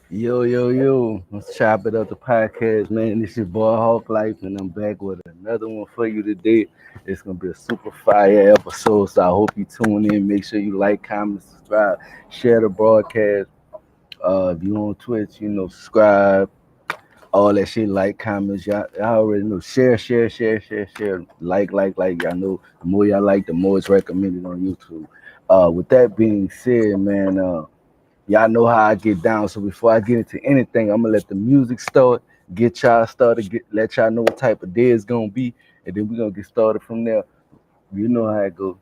Yo, let's chop it up the podcast, man. This is boy Hawk Life, and I'm back with another one for you today. It's gonna be a super fire episode, so I hope you tune in. Make sure you like, comment, subscribe, share the broadcast. If you on Twitch, subscribe, all that shit, like, comments. Y'all already know. Share. Like. Y'all know the more y'all like, the more it's recommended on YouTube. With that being said, man, y'all know how I get down. So before I get into anything, I'm gonna let the music start, get y'all started, let y'all know what type of day it's gonna be, and then we're gonna get started from there. You know how it goes.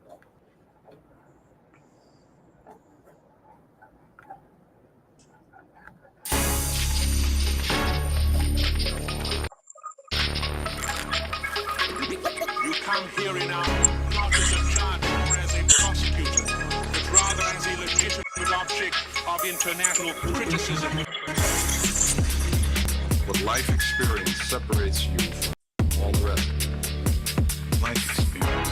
You come here now, not as a judge or as a prosecutor, but rather as a legitimate object of international criticism. What life experience separates you from all the rest? Life experience.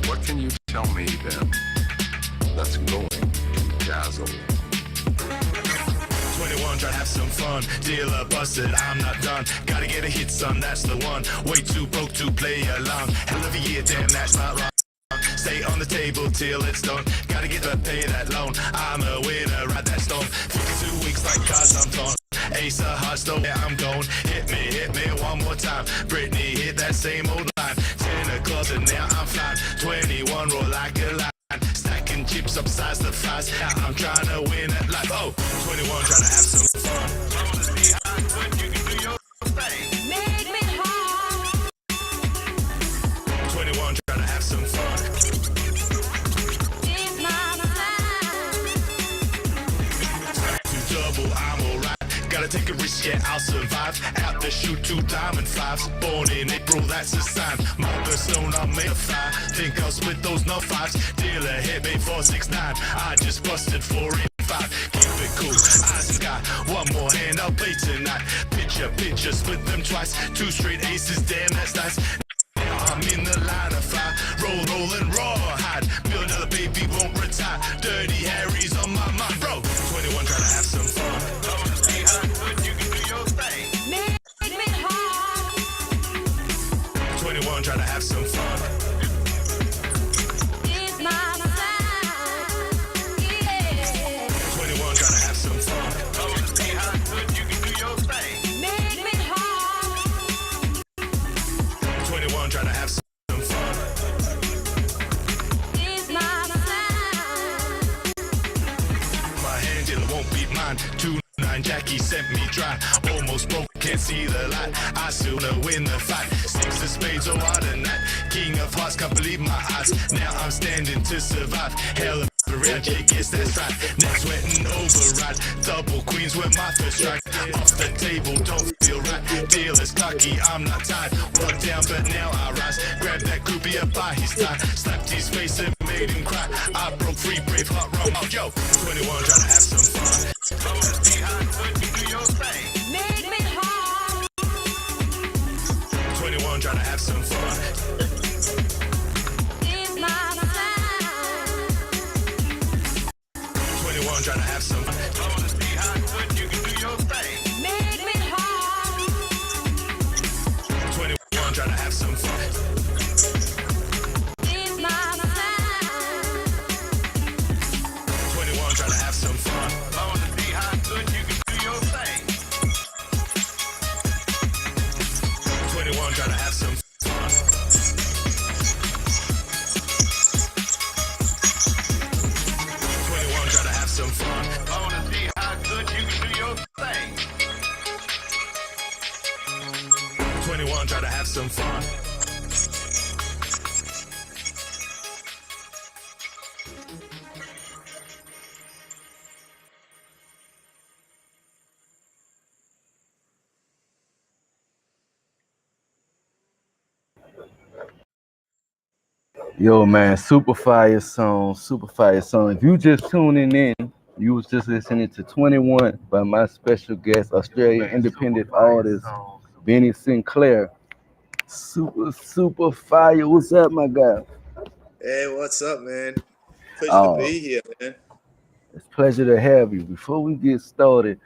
What can you tell me then that's going to dazzle? 21, try to have some fun. Dealer busted, I'm not done. Gotta get a hit, son, that's the one. Way too broke to play along. Hell of a year, damn, that's not wrong. Stay on the table till it's done. Gotta get to pay that loan. I'm a winner, ride that stone. 52 weeks like cards, I'm torn. Ace of hearts, though, yeah, I'm going. Hit me one more time. Britney hit that same old line. 10 o'clock and now I'm flying. 21 roll like a line. Stacking chips upsize the fries. Now I'm trying to win at life. Oh, 21 trying to have some fun. Rollers behind when you can do your thing. Make me hard. 21 trying to have some fun. In my mind. To double, I'm alright. Gotta take a risk, yeah, I'll survive. Out the shoot, 2 diamond fives. Born in April, that's a sign. My stone, I'm made of fire. Think I'll split those no fives. Dealer hit me 469. I just busted 4 in 5. Keep it cool, eyes in sky. One more hand, I'll play tonight. Picture, split them twice. 2 straight aces, damn, that's nice. I'm in the line of fire. Roll and rawhide. Build another baby, won't retire. Dirty Harry's on my mind, bro. 21 trying to have some fun. You can do your thing. Make me hard. 21 trying to have some fun. It's my time. Yeah. 21 trying to have some fun. You can do your thing. Make me hard. 21 trying to have some fun. mine. 2-9 Jackie sent me dry. Almost broke, can't see the light. I still wanna win the fight. Six of spades, oh what a night. King of hearts, can't believe my eyes. Now I'm standing to survive. Hell of a round chick, yes that's right. Next sweating override. Double queens were my first strike. Off the table, don't feel right. Dealer's cocky, I'm not tired. Walked down, but now I rise. Grabbed that groupie up by his thigh. Slapped his face and made him cry. I broke free, brave heart, wrong out. Yo, 21 trying to have some fun. Do your thing. Make me hard. 21 trying to have some fun. In my sound. 21 trying to have some fun. I wanna see how good you can do your thing. Make me hard. 21 trying to have some fun. In my sound. 21 trying to have some fun. I wanna see how good you can do your thing. 21 trying to have some fun. 21 trying to have some fun. I wanna see how good you can do your thing. 21 trying to have some fun. Yo, man, super fire song, super fire song. If you just tuning in, you was just listening to 21 by my special guest, Australian independent artist, Benny Sinclair. Super fire. What's up, my guy? Hey, what's up, man? Pleasure to Oh, be here, man. it's a pleasure to have you. Before we get started,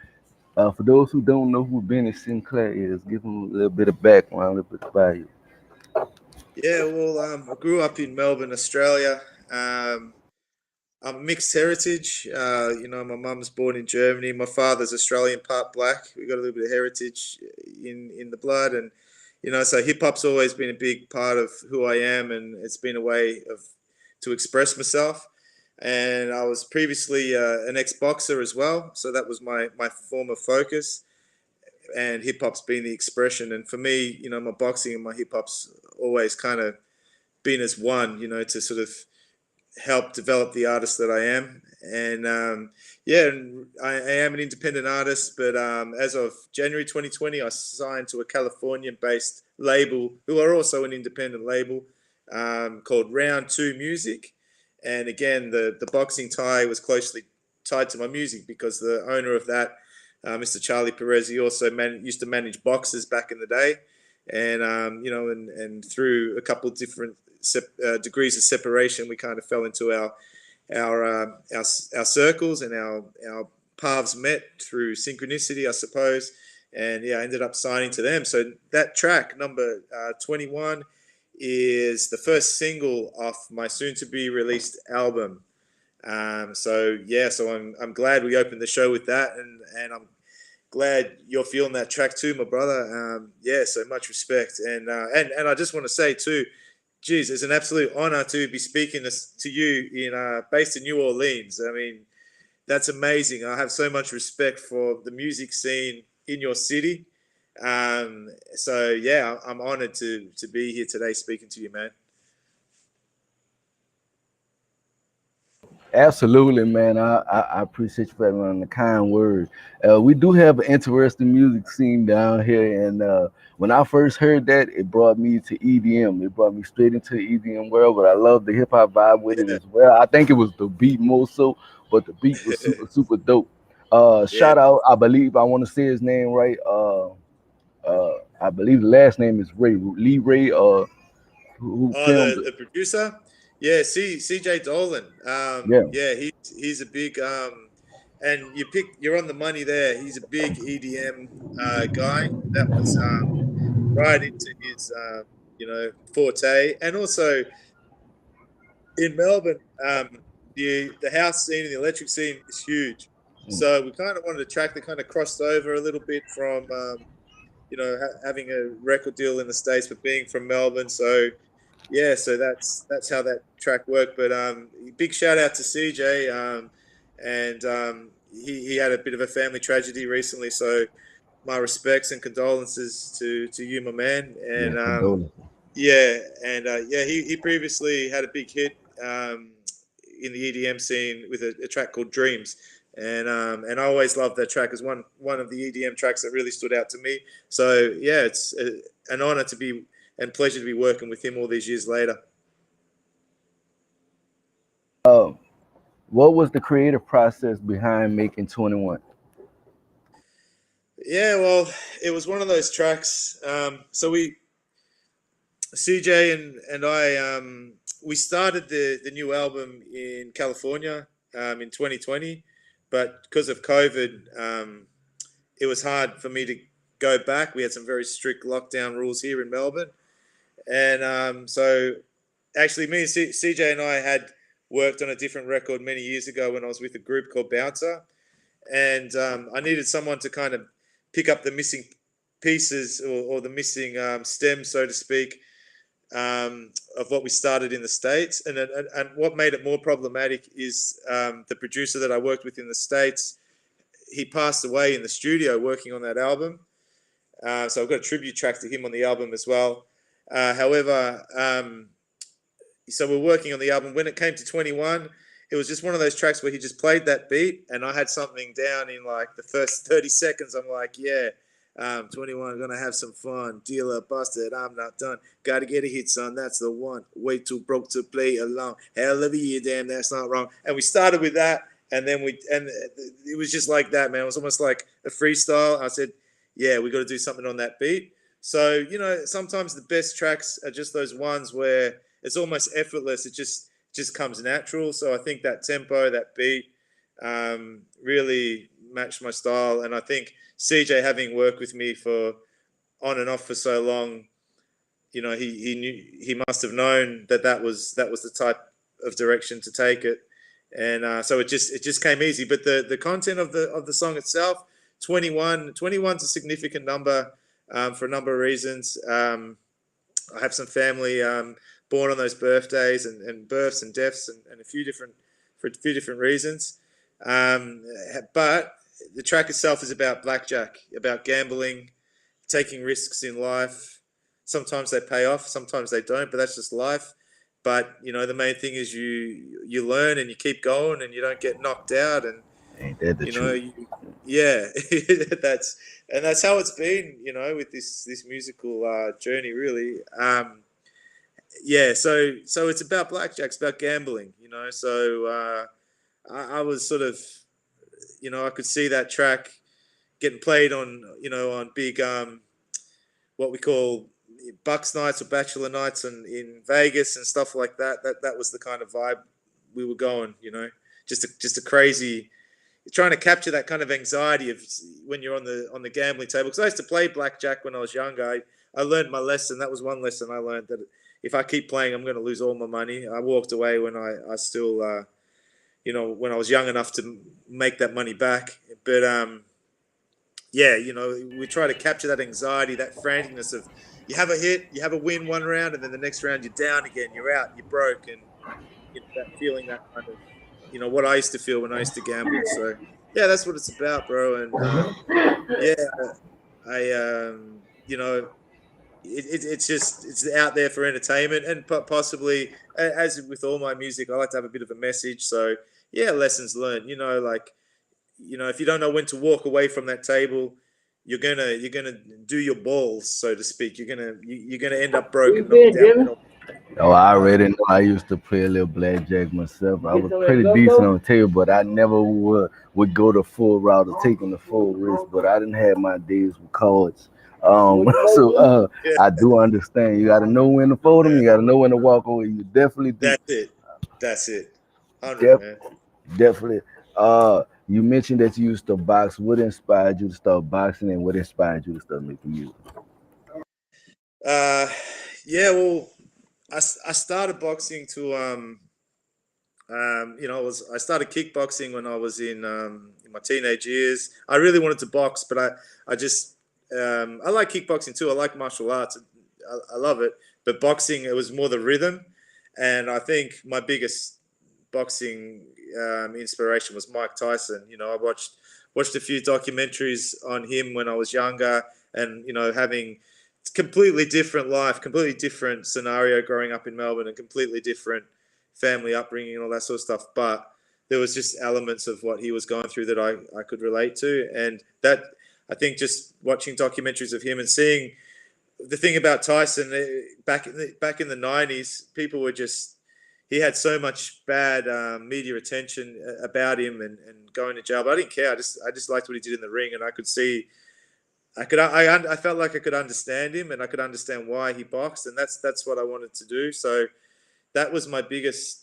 for those who don't know who Benny Sinclair is, give them a little bit of background, a little bit about you. Yeah, well, I grew up in Melbourne, Australia. I'm mixed heritage. My mum's born in Germany. My father's Australian, part black. We got a little bit of heritage in the blood, and so hip hop's always been a big part of who I am, and it's been a way of to express myself. And I was previously an ex-boxer as well, so that was my form of focus. And hip hop's been the expression. And for me, my boxing and my hip hop's always kind of been as one, to sort of help develop the artist that I am. And and I am an independent artist, but as of January 2020, I signed to a Californian-based label who are also an independent label called Round Two Music. And again, the boxing tie was closely tied to my music because the owner of that, Mr. Charlie Perez, he also used to manage boxers back in the day. And and through a couple of different degrees of separation, we kind of fell into our circles, and our paths met through synchronicity, I suppose. And I ended up signing to them. So that track, number 21, is the first single off my soon-to-be released album. So I'm glad we opened the show with that, and I'm glad you're feeling that track too, my brother. So much respect, and I just want to say too, geez, it's an absolute honor to be speaking to you based in New Orleans. I mean, that's amazing. I have so much respect for the music scene in your city. I'm honored to be here today speaking to you, man. Absolutely, man. I appreciate you for having the kind words. We do have an interesting music scene down here, and when I first heard that, it brought me to EDM. It brought me straight into the EDM world, but I love the hip hop vibe with it Yeah, as well. I think it was the beat more so, but the beat was super dope. yeah. Shout out, I believe I want to say his name right. I believe the last name is Lee Ray. Who Oh, filmed the it? producer, yeah, CJ Dolan. Yeah. He's a big and you're on the money there. He's a big EDM guy. That was right into his forte, and also in Melbourne, the house scene and the electric scene is huge. So we kind of wanted a track that kind of crossed over a little bit from having a record deal in the States, but being from Melbourne. So so that's how that track worked. But big shout out to CJ, and he had a bit of a family tragedy recently. So my respects and condolences to you, my man. And Yeah, condolences. yeah, and yeah, he previously had a big hit in the EDM scene with a track called Dreams, and I always loved that track as one of the EDM tracks that really stood out to me. So yeah, it's an honor to be and pleasure to be working with him all these years later. What was the creative process behind making 21? Yeah, well, it was one of those tracks. So CJ and I, we started the new album in California in 2020, but because of COVID, it was hard for me to go back. We had some very strict lockdown rules here in Melbourne, and so actually, me and CJ and I had worked on a different record many years ago when I was with a group called Bouncer, and I needed someone to kind of pick up the missing pieces or the missing stems, so to speak, of what we started in the States. And what made it more problematic is the producer that I worked with in the States, he passed away in the studio working on that album. So I've got a tribute track to him on the album as well. However, so we're working on the album. When it came to 21, it was just one of those tracks where he just played that beat, and I had something down in like the first 30 seconds. I'm like, yeah, 21, gonna have some fun. Dealer busted, I'm not done. Gotta get a hit, son, that's the one. Way too broke to play along. Hell of a year, damn, that's not wrong. And we started with that, and then it was just like that, man. It was almost like a freestyle. I said, yeah, we got to do something on that beat. So, you know, sometimes the best tracks are just those ones where it's almost effortless. It just comes natural. So I think that tempo, that beat, really matched my style. And I think CJ, having worked with me for on and off for so long, you know, he knew, he must have known that was the type of direction to take it. And so it just came easy. But the content of the song itself, 21's a significant number for a number of reasons. I have some family born on those birthdays and births and deaths and a few different reasons. But the track itself is about blackjack, about gambling, taking risks in life. Sometimes they pay off, sometimes they don't, but that's just life. But you know, the main thing is you learn and you keep going and you don't get knocked out. And Ain't that the you know, truth? yeah, that's how it's been. You know, with this musical journey, really. Yeah, so it's about blackjack, it's about gambling. You know, so I was sort of, you know, I could see that track getting played on, you know, on big what we call Bucks nights or bachelor nights and in Vegas and stuff like that. That was the kind of vibe we were going. You know, just a crazy, trying to capture that kind of anxiety of when you're on the gambling table. Because I used to play blackjack when I was younger. I learned my lesson. That was one lesson I learned, that if I keep playing, I'm going to lose all my money. I walked away when I still, you know, when I was young enough to make that money back. But yeah, you know, we try to capture that anxiety, that franticness of you have a hit, you have a win one round, and then the next round you're down again, you're out, you're broke, and you know, that feeling, that kind of, you know, what I used to feel when I used to gamble. So yeah, that's what it's about, bro. And yeah, you know, it's just it's out there for entertainment and possibly, as with all my music, I like to have a bit of a message. So yeah, lessons learned. You know, like, you know, if you don't know when to walk away from that table, you're gonna do your balls, so to speak. You're gonna end up broken, knocked out. Oh, I already know. I used to play a little blackjack myself. I was pretty decent on the table, but I never would go the full route of taking the full risk. But I didn't have my days with cards. So Yeah, I do understand. You got to know when to fold them. You got to know when to walk away. You definitely do. that's it. That's it. 100, Def- man. Definitely. You mentioned that you used to box. What inspired you to start boxing, and what inspired you to start making music? Uh, yeah. Well, I started boxing to you know, I started kickboxing when I was in my teenage years. I really wanted to box, but I just I like kickboxing too. I like martial arts. I love it, but boxing, it was more the rhythm, and I think my biggest boxing inspiration was Mike Tyson. You know, I watched a few documentaries on him when I was younger, and you know, having completely different life, completely different scenario growing up in Melbourne, and completely different family upbringing and all that sort of stuff. But there was just elements of what he was going through that I could relate to, and that I think just watching documentaries of him and seeing the thing about Tyson back in the 90s, people were just, he had so much bad media attention about him and going to jail, but I didn't care. I just liked what he did in the ring, and I could see, I felt like I could understand him, and I could understand why he boxed, and that's what I wanted to do. So that was my biggest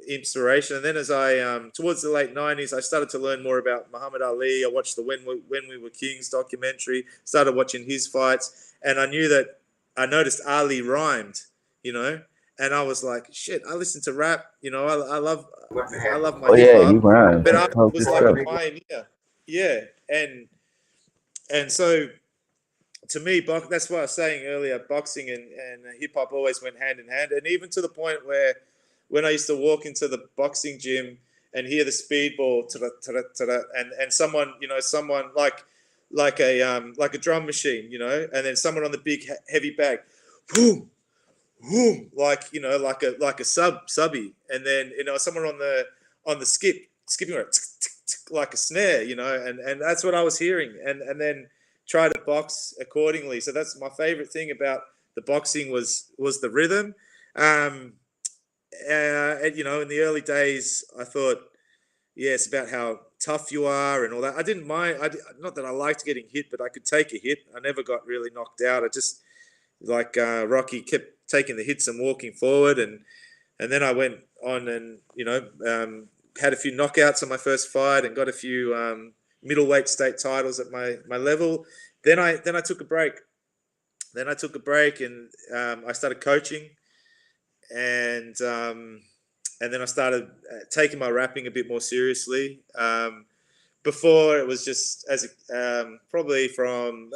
inspiration. And then as I towards the late 90s, I started to learn more about Muhammad Ali. I watched the When We Were Kings documentary, started watching his fights, and I noticed Ali rhymed, you know, and I was like, shit, I listen to rap, you know, I love my Oh hip yeah, he hop, rhymes. but He Ali talked was his like a stuff. pioneer. Yeah. And so to me, that's what I was saying earlier, boxing and hip hop always went hand in hand. And even to the point where when I used to walk into the boxing gym and hear the speedball and someone, you know, someone like a drum machine, you know, and then someone on the big heavy bag, boom, boom, like, you know, like a subby, and then, you know, someone on the skipping rope, like a snare, you know, and that's what I was hearing, and then try to box accordingly. So that's my favorite thing about the boxing was the rhythm. And, you know, in the early days, I thought, yeah, it's about how tough you are and all that. I didn't mind. Not that I liked getting hit, but I could take a hit. I never got really knocked out. I just, like Rocky, kept taking the hits and walking forward. And then I went on and, you know, had a few knockouts on my first fight and got a few middleweight state titles at my level. Then I took a break. And I started coaching, and then I started taking my rapping a bit more seriously. Before it was just probably from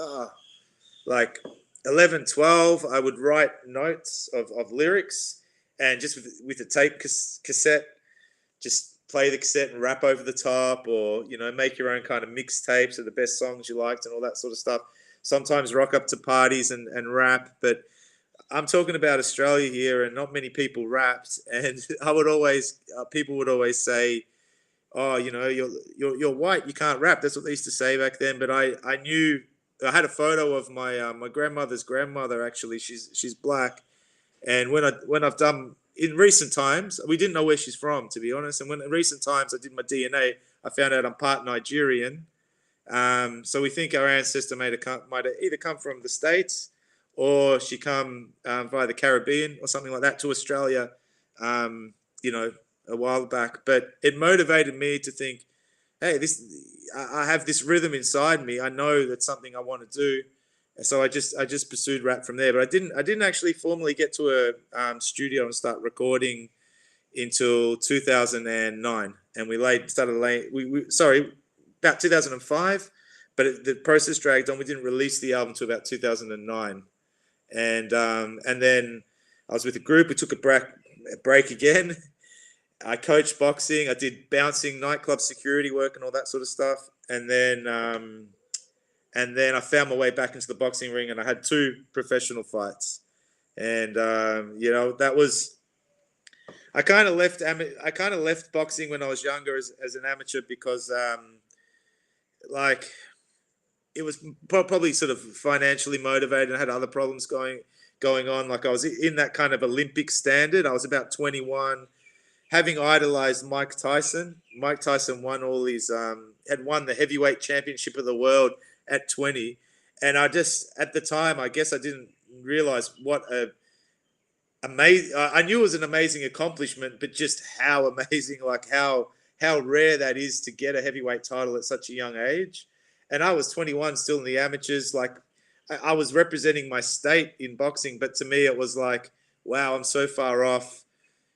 like 11, 12, I would write notes of lyrics, and just with a tape cassette, just play the cassette and rap over the top, or, you know, make your own kind of mixtapes of the best songs you liked and all that sort of stuff. Sometimes rock up to parties and rap, but I'm talking about Australia here, and not many people rapped. And I would always, people would always say, "Oh, you know, you're white, you can't rap." That's what they used to say back then. But I knew, I had a photo of my grandmother's grandmother. Actually, she's black, and when I've done in recent times, we didn't know where she's from, to be honest. And when in recent times I did my DNA, I found out I'm part Nigerian. So we think our ancestor might have either come from the States, or she come via the Caribbean or something like that to Australia, you know, a while back. But it motivated me to think, hey, I have this rhythm inside me. I know that's something I want to do. And so I just pursued rap from there. But I didn't actually formally get to a studio and start recording until 2009. And about 2005. But the process dragged on. We didn't release the album until about 2009. And then I was with a group. We took a break again. I coached boxing. I did bouncing, nightclub security work, and all that sort of stuff. And then I found my way back into the boxing ring, and I had 2 professional fights. And you know, that was, I kind of left boxing when I was younger as an amateur, because like, it was probably sort of financially motivated. I had other problems going on. Like, I was in that kind of Olympic standard. I was about 21, having idolized Mike Tyson. Mike Tyson won all these, had won the heavyweight championship of the world at 20. And I just, at the time, I guess I didn't realize what I knew it was an amazing accomplishment, but just how amazing, like how rare that is to get a heavyweight title at such a young age. And I was 21, still in the amateurs. Like, I was representing my state in boxing, but to me it was like, wow, I'm so far off.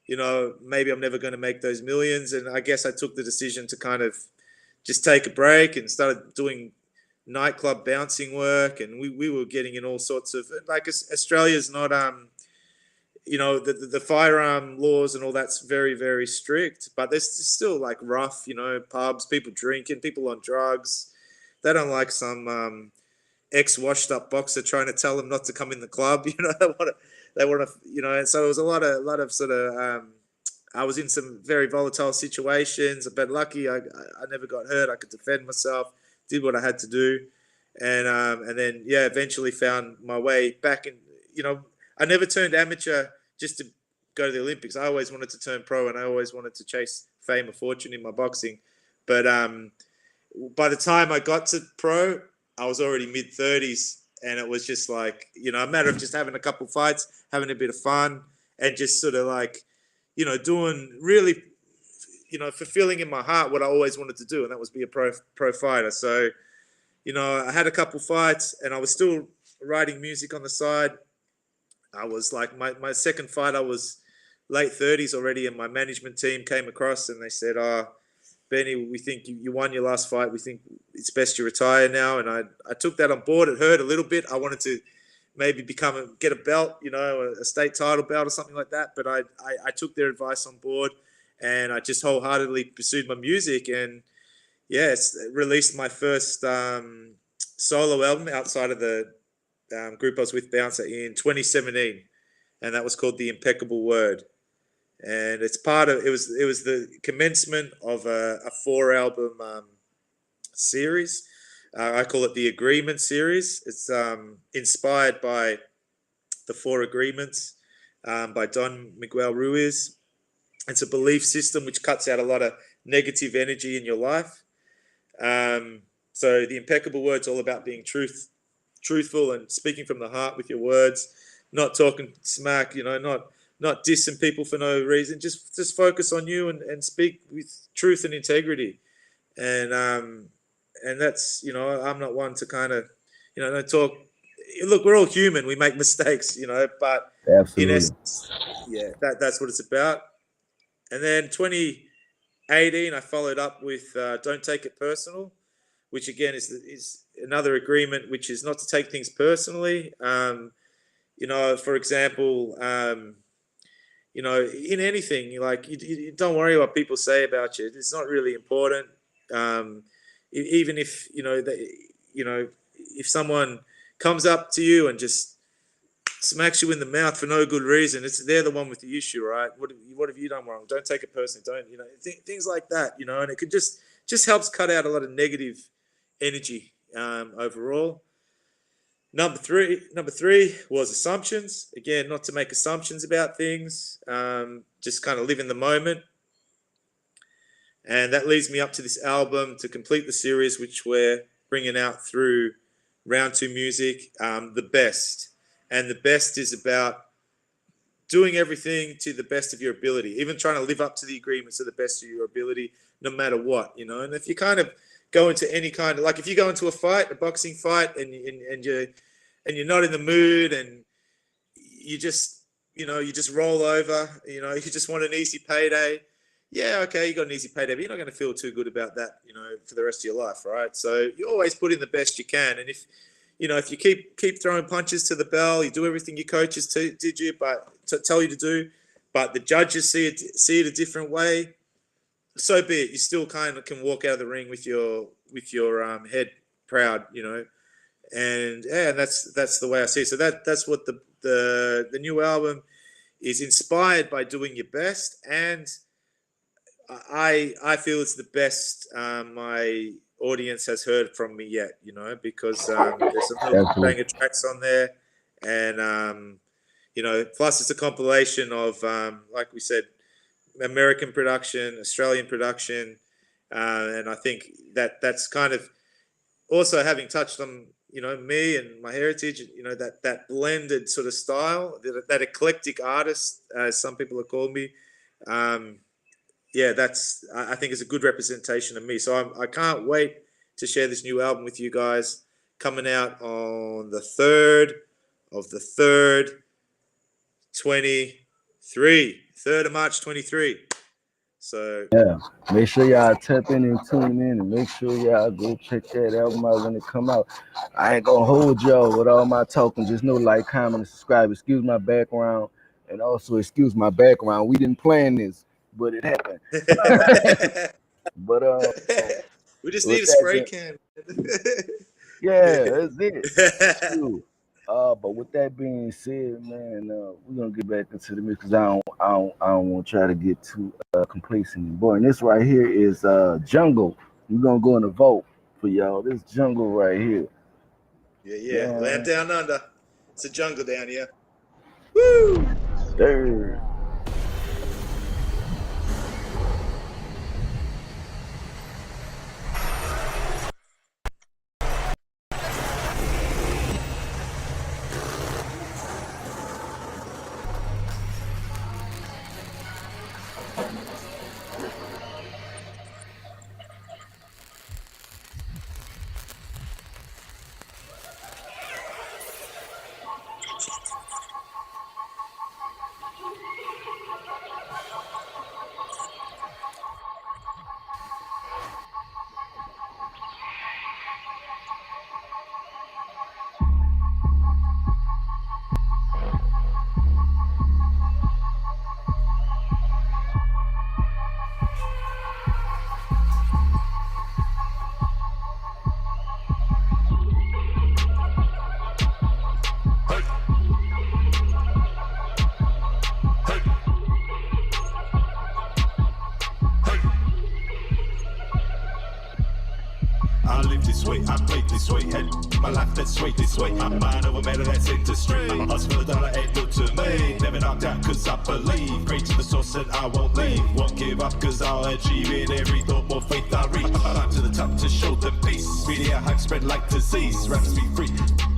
You know, maybe I'm never going to make those millions. And I guess I took the decision to kind of just take a break and started doing nightclub bouncing work. And we were getting in all sorts of, like, Australia's not the firearm laws and all that's very, very strict, but there's still like rough, pubs, people drinking, people on drugs. They don't like some ex-washed up boxer trying to tell them not to come in the club. They want to. And so it was a lot of sort of. I was in some very volatile situations, but lucky I never got hurt. I could defend myself, did what I had to do, and then eventually found my way back in. I never turned amateur just to go to the Olympics. I always wanted to turn pro, and I always wanted to chase fame or fortune in my boxing. But by the time I got to pro, I was already mid-30s, and it was just like, a matter of just having a couple fights, having a bit of fun, and just sort of like, doing really, fulfilling in my heart what I always wanted to do, and that was be a pro fighter. So, I had a couple fights, and I was still writing music on the side. I was like, my second fight, I was late 30s already, and my management team came across, and they said, Benny, we think you won your last fight. We think it's best you retire now. And I took that on board. It hurt a little bit. I wanted to maybe get a belt, a state title belt or something like that. But I took their advice on board, and I just wholeheartedly pursued my music. And released my first solo album outside of the group I was with, Bouncer, in 2017, and that was called The Impeccable Word. And it's it was the commencement of a 4-album series. I call it the Agreement series. It's inspired by the 4 Agreements by Don Miguel Ruiz. It's a belief system which cuts out a lot of negative energy in your life. So the Impeccable Word's all about being truthful and speaking from the heart with your words, not talking smack, not dissing people for no reason. Just focus on you and speak with truth and integrity. And that's, I'm not one to kind of, don't talk. Look, we're all human. We make mistakes, but Absolutely. in essence, that's what it's about. And then 2018, I followed up with Don't Take It Personal, which again is another agreement, which is not to take things personally. For example, in anything, like you don't worry what people say about you. It's not really important. Even if if someone comes up to you and just smacks you in the mouth for no good reason, they're the one with the issue, right? What have you done wrong? Don't take it personally. Don't things like that, and it could just helps cut out a lot of negative energy overall. Number three was assumptions. Again, not to make assumptions about things, just kind of live in the moment. And that leads me up to this album to complete the series, which we're bringing out through Round 2 Music, The Best. And the best is about doing everything to the best of your ability, even trying to live up to the agreements to the best of your ability, no matter what, And if you kind of go into any kind of, like if you go into a boxing fight, and you're not in the mood, and you just roll over, you just want an easy payday. Yeah, okay, you got an easy payday, but you're not going to feel too good about that, for the rest of your life, right? So you always put in the best you can, and if you keep throwing punches to the bell, you do everything your coaches tell you to do, but the judges see it a different way, so be it. You still kind of can walk out of the ring with your head proud, and that's the way I see it. So that's what the new album is inspired by, doing your best, and I feel it's the best my audience has heard from me yet, because there's some real banger tracks on there, and plus it's a compilation of like we said, American production, Australian production, and I think that's kind of also, having touched on me and my heritage, that blended sort of style, that eclectic artist, as some people have called me. That's, I think, is a good representation of me. So I can't wait to share this new album with you guys, coming out on the 3rd of the 3rd, 23, 3rd of March, 23. So make sure y'all tap in and tune in, and make sure y'all go check that album out when it come out. I ain't gonna hold y'all with all my talking. Just know, like, comment, and subscribe. Excuse my background. And also, excuse my background. We didn't plan this, but it happened. But We just need with a that spray being, can. yeah, that's it. Shoot. But with that being said, man, we're gonna get back into the mix because I don't want to try to get too complacent. Boy, and this right here is Jungle. We're gonna go in the vote for y'all. This Jungle right here. Yeah, yeah. Land Yeah, down under. It's a jungle down here. Woo! sir. I live this way, I play this way, had my life that's way this way. My mind over matter that's industry. Hustle for the dollar ain't good to me. Never knocked out cause I believe. Pray to the source and I won't leave. Won't give up cause I'll achieve it. Every thought, more faith I reach. Climb to the top to show the peace. Media hype spread like disease. Rappers be free.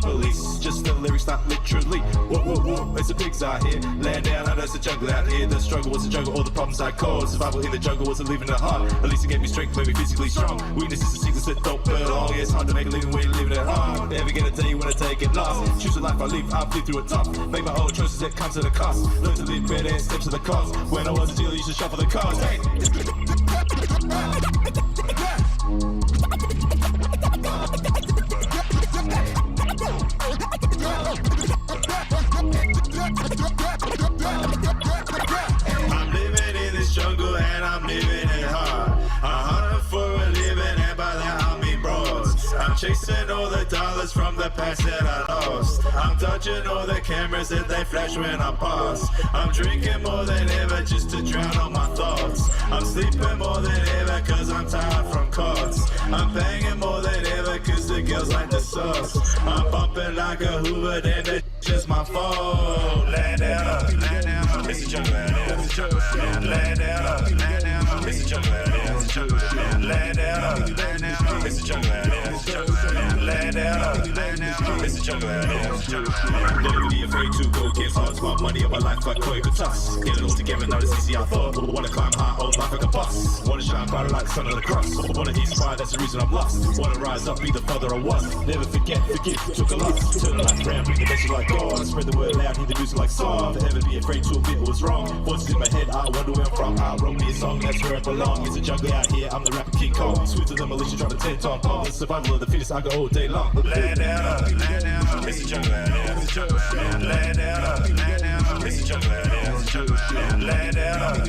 Police, just the lyrics, not literally. Whoa, whoa, whoa, it's the pigs out here. Land down, I know it's a jungle out here. The struggle was a jungle, all the problems I caused. Survival in the jungle wasn't living the heart. At least it gave me strength, made me physically strong. Weakness is the secrets that don't belong. It's hard to make a living when you're living at home. Never get a day when I take it lost. Choose the life I live, I've lived through it tough. Make my own choices that comes at a cost. Learn to live better and steps to the cause. When I was a dealer, you should shuffle the cards. Hey. I'm living in this jungle and I'm living it hard. I'm hunting for a living and by that I mean broads. I'm chasing all the dollars from the past that I lost. I'm dodging all the cameras that they flash when I pass. I'm drinking more than ever just to drown all my thoughts. I'm sleeping more than ever cause I'm tired from cots. I'm banging more than ever cause the girls like the sauce. I'm bumping like a Hoover then it's just my fault. Land down, it's a jungle out here. It's a jungle out here. Land down, it's a jungle out here. It's a jungle out here. Land down, it's a jungle out here. It's a jungle out here. Land down, it's a jungle out here. It's a jungle out here. Never be afraid to go against odds. My money on my life like Koi Toss. Get it all together, not as easy I thought. Wanna climb high, hold life like a bus. Wanna shine brighter like the sun on the cross. Wanna inspire, that's the reason I'm lost. Wanna rise up, be the father I was. Never forget, forgive, took a loss. Turn the life around, bring the message like God. Spread the word loud, hear the music like song. Never be afraid to admit what's wrong. Voices in my head, I wonder where I'm from. I wrote me a song, that's where I belong. It's a jungle out here, I'm the rapper King Kong. Sweet to the militia, trying to 10-ton bomb. The survival of the fittest, I go all day long. Land down, it's a jungle out here. It's a jungle out here. Land down, it's a jungle out here. It's a jungle out here. Land down,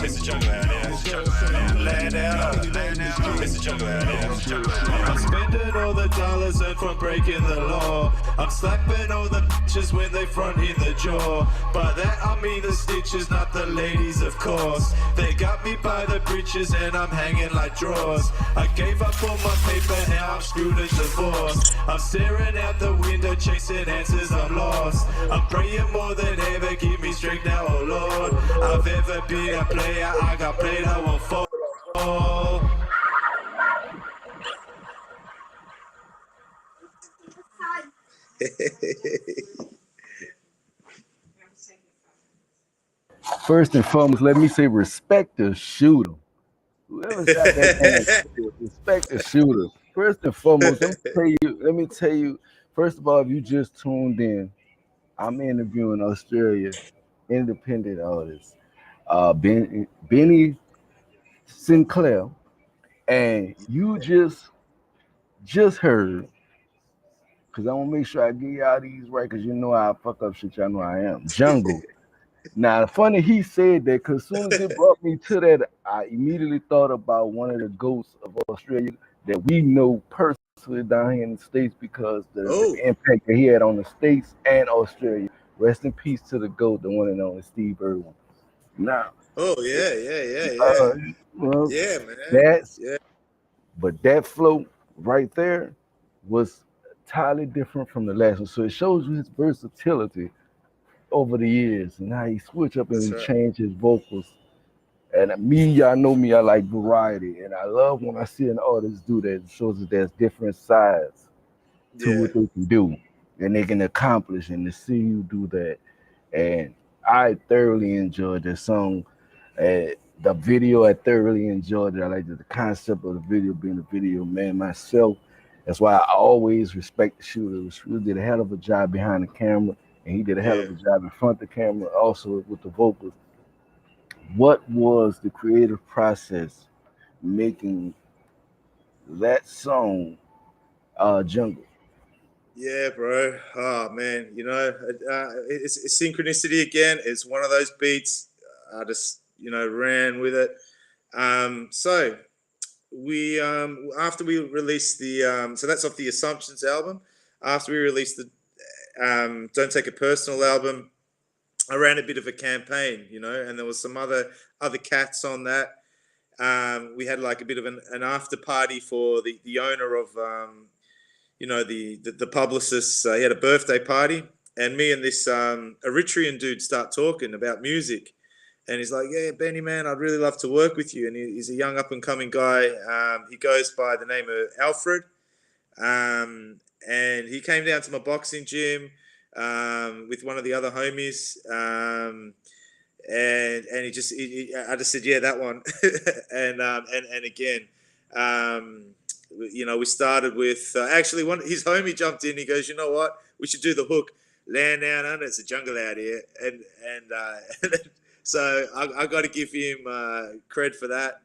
it's a jungle out here. It's a jungle out here. Land down, it's a jungle out here. It's a jungle out here. I'm spending all the dollars earned from breaking the law. I'm slapping all the bitches when they front in the jaw. By that I mean the stitches, not the ladies, of course. They got me by the breeches and I'm hanging like drawers. I gave up all my paper, now I'm screwed and divorced. I'm staring out the window, chasing answers, I'm lost. I'm praying more than ever, keep me straight now, oh Lord. I've ever been a player, I got played, I won't fall. First and foremost, let me say respect the shooter. Whoever shot that man, respect the shooter. First and foremost, let me tell you, first of all, if you just tuned in, I'm interviewing Australia independent artist, Benny Sinclair, and you just heard, because I want to make sure I get y'all these right, because you know I fuck up shit, y'all know I am. Jungle. Now, funny he said that because soon as it brought me to that, I immediately thought about one of the goats of Australia that we know personally down here in the States because Oh, the impact that he had on the States and Australia. Rest in peace to the goat, the one and only Steve Irwin. Now, oh yeah, yeah, yeah, yeah, uh, well, yeah, man. that's Yeah, but that flow right there was entirely different from the last one. So it shows you his versatility over the years and how he switch up that's and right. change his vocals. And me, y'all know me, I like variety. And I love when I see an artist do that. It shows that there's different sides to Yeah, what they can do and they can accomplish. And to see you do that. And I thoroughly enjoyed this song. The video, I thoroughly enjoyed it. I like the concept of the video, being a video man myself. That's why I always respect the shooter. The shooter did a hell of a job behind the camera, and he did a hell yeah. of a job in front of the camera, also with the vocals. What was the creative process making that song Jungle? Yeah, bro. Oh man, it's synchronicity again. It's one of those beats. I just ran with it. So we after we released the so that's off the Assumptions album. After we released the Don't Take It Personal album, I ran a bit of a campaign, and there was some other cats on that. We had like a bit of an after party for the owner of the publicist. He had a birthday party, and me and this Eritrean dude start talking about music. And he's like, "Yeah, Benny, man, I'd really love to work with you." And he's a young up and coming guy. He goes by the name of Alfred. And he came down to my boxing gym with one of the other homies. And I just said, yeah, that one. And again, um, we started with actually one. His homie jumped in. He goes, you know what? We should do the hook. Land down under. It's a jungle out here, and so I got to give him cred for that.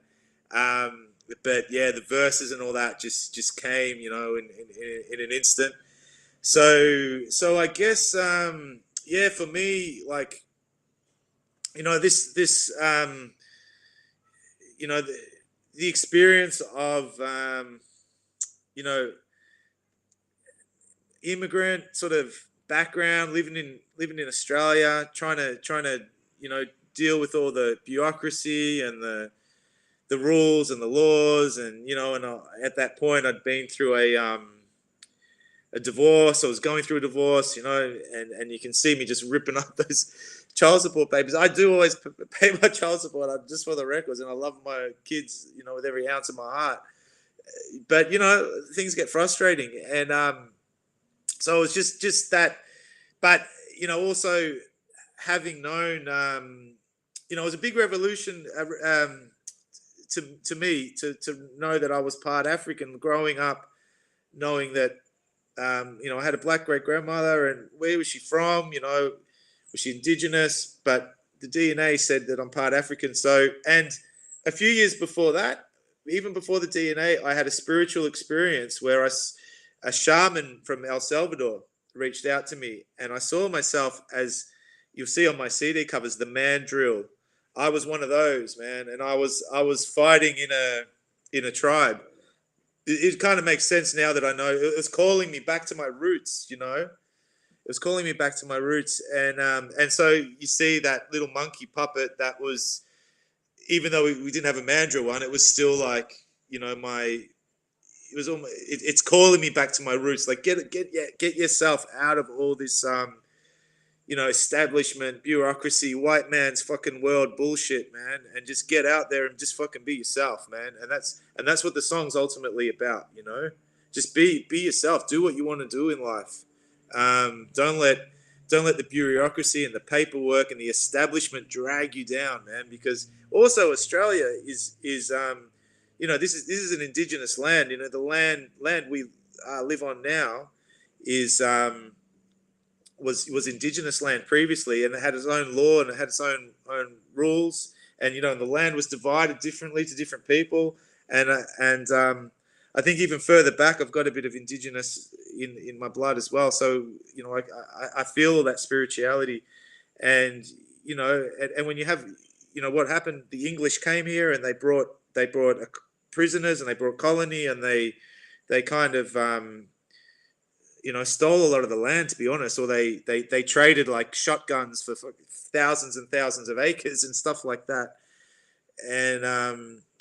But yeah, the verses and all that just came, in an instant. So I guess yeah, for me, like this the experience of you know immigrant sort of background, living in Australia, trying to deal with all the bureaucracy and the rules and the laws, and at that point I'd been through a divorce. I was going through a divorce, and you can see me just ripping up those child support papers. I do always pay my child support, just for the records, and I love my kids, with every ounce of my heart. But things get frustrating, and so it's just that. But also having known, it was a big revolution to me to know that I was part African growing up, knowing that I had a black great grandmother, and where was she from? Was she indigenous? But the DNA said that I'm part African. So, and a few years before that, even before the DNA, I had a spiritual experience where a shaman from El Salvador reached out to me, and I saw myself as you'll see on my CD covers, the mandrill. I was one of those, man, and I was fighting in a tribe. It kind of makes sense now that I know it was calling me back to my roots. It was calling me back to my roots, and so you see that little monkey puppet that was, even though we didn't have a mandrill one, it was still like my. It was almost. It's calling me back to my roots. Like get yourself out of all this establishment, bureaucracy, white man's fucking world bullshit, man, and just get out there and just fucking be yourself, man. And that's what the song's ultimately about, Just be yourself. Do what you want to do in life. Don't let the bureaucracy and the paperwork and the establishment drag you down, man. Because also Australia is this is an indigenous land. The land we live on now is was indigenous land previously, and it had its own law and it had its own rules, and and the land was divided differently to different people, and I think even further back I've got a bit of indigenous in my blood as well. So I feel all that spirituality, and and when you have, what happened, the English came here and they brought prisoners and they brought colony, and they kind of, stole a lot of the land, to be honest, or they traded like shotguns for thousands and thousands of acres and stuff like that. And,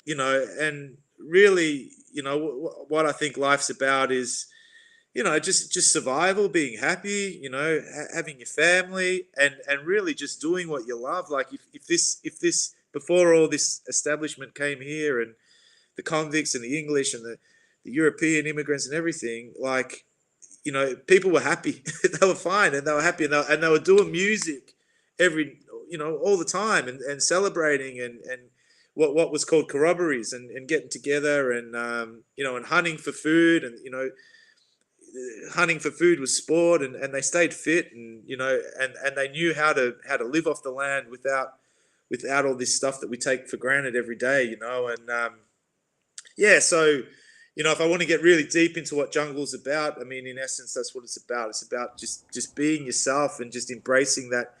and really, what I think life's about is, just survival, being happy, having your family, and really just doing what you love. Like if this before all this establishment came here, and the convicts and the English and the European immigrants and everything, like, people were happy. They were fine, and they were happy, and they were doing music all the time, and celebrating, and what was called corroborees, and getting together, and and hunting for food, and hunting for food was sport, and they stayed fit, and and they knew how to live off the land without all this stuff that we take for granted every day, and so if I want to get really deep into what jungle's about, I mean, in essence, that's what it's about. It's about just being yourself, and just embracing that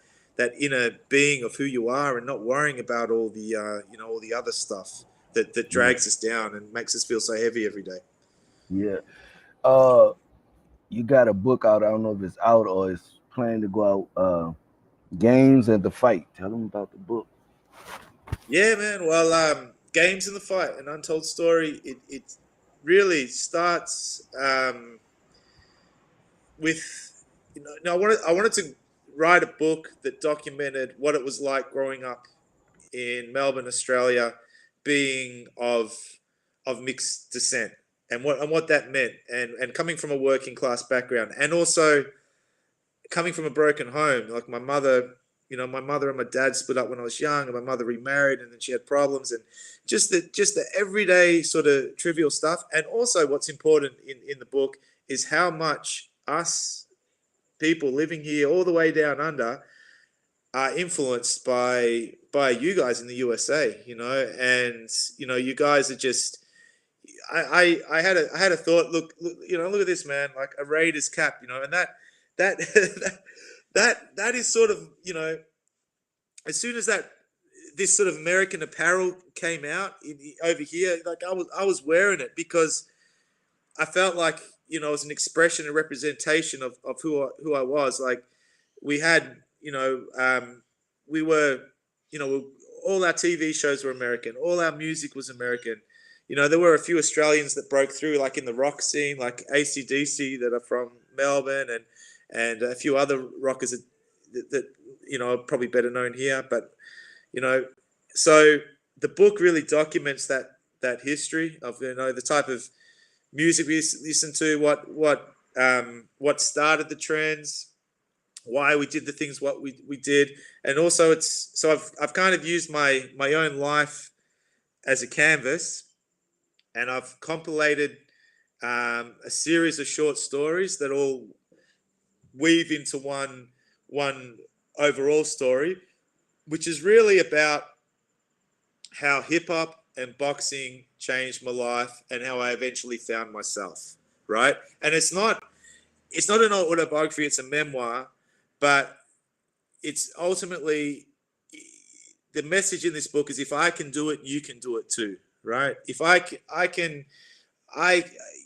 inner being of who you are, and not worrying about all the all the other stuff that drags us down and makes us feel so heavy every day. Yeah. You got a book out. I don't know if it's out or it's planning to go out. Games and the Fight. Tell them about the book. Yeah, man. Well, Games in the Fight, an untold story. It really starts with, I wanted to write a book that documented what it was like growing up in Melbourne, Australia, being of mixed descent, and what that meant, and coming from a working class background, and also coming from a broken home. Like my mother and my dad split up when I was young, and my mother remarried, and then she had problems, and just the everyday sort of trivial stuff. And also what's important in the book is how much us people living here all the way down under are influenced by you guys in the USA, and you guys are just, I had a thought, look at this, man, like a Raiders cap, and that that is sort of, as soon as this sort of American apparel came out over here, like I was wearing it because I felt like, it was an expression and representation of who I was. Like we had, we were, all our TV shows were American, all our music was American. There were a few Australians that broke through, like in the rock scene, like AC/DC, that are from Melbourne, and a few other rockers that are probably better known here. But so the book really documents that history of the type of music we listen to, what started the trends, why we did the things what we did, and also I've kind of used my own life as a canvas, and I've compilated a series of short stories that all weave into one overall story, which is really about how hip hop and boxing changed my life, and how I eventually found myself, right? And it's not an autobiography, it's a memoir, but it's ultimately, the message in this book is, if I can do it, you can do it too, right? If I can,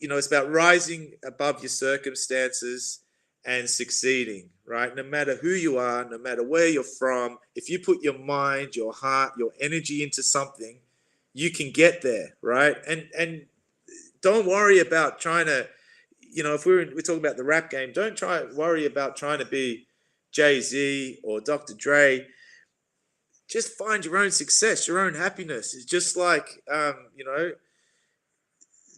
it's about rising above your circumstances and succeeding, right? No matter who you are, no matter where you're from, if you put your mind, your heart, your energy into something, you can get there, right? And don't worry about trying to, if we're talking about the rap game, don't worry about trying to be Jay-Z or Dr. Dre. Just find your own success, your own happiness. It's just like,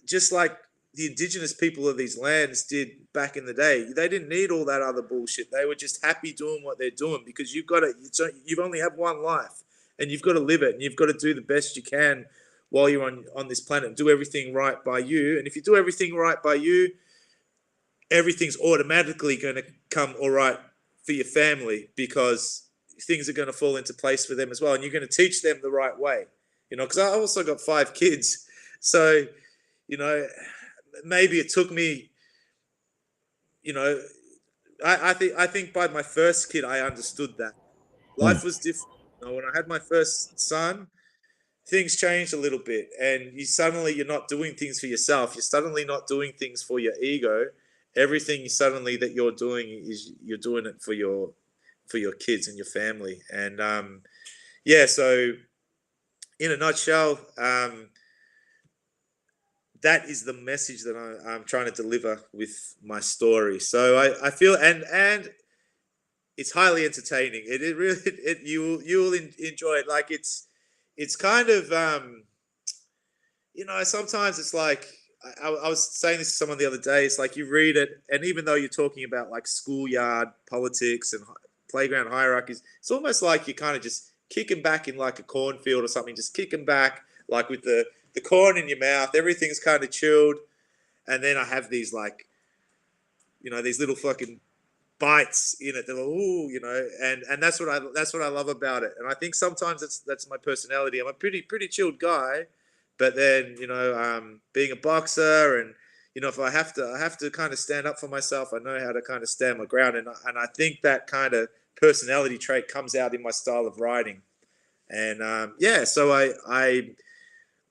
just like the indigenous people of these lands did back in the day. They didn't need all that other bullshit. They were just happy doing what they're doing, because you've only have one life, and you've got to live it, and you've got to do the best you can while you're on this planet. Do everything right by you. And if you do everything right by you, everything's automatically going to come all right for your family, because things are going to fall into place for them as well. And you're going to teach them the right way, because I also got 5 kids. So, maybe it took me, I think by my first kid, I understood that. Life was different. You know, when I had my first son, things changed a little bit, and you're not doing things for yourself. You're suddenly not doing things for your ego. Everything suddenly that you're doing is you're doing it for your kids and your family. And yeah, so in a nutshell, that is the message that I'm trying to deliver with my story. So I feel, and it's highly entertaining. It really you'll enjoy it. Like it's kind of sometimes it's like I was saying this to someone the other day. It's like you read it, and even though you're talking about like schoolyard politics and playground hierarchies, it's almost like you're kind of just kicking back in like a cornfield or something, just kicking back like with the corn in your mouth. Everything's kind of chilled, and then I have these like these little fucking bites in it. They're like, ooh, and that's what I love about it. And I think sometimes that's my personality. I'm a pretty chilled guy, but then being a boxer and if I have to kind of stand up for myself. I know how to kind of stand my ground, and I think that kind of personality trait comes out in my style of writing. And yeah, so I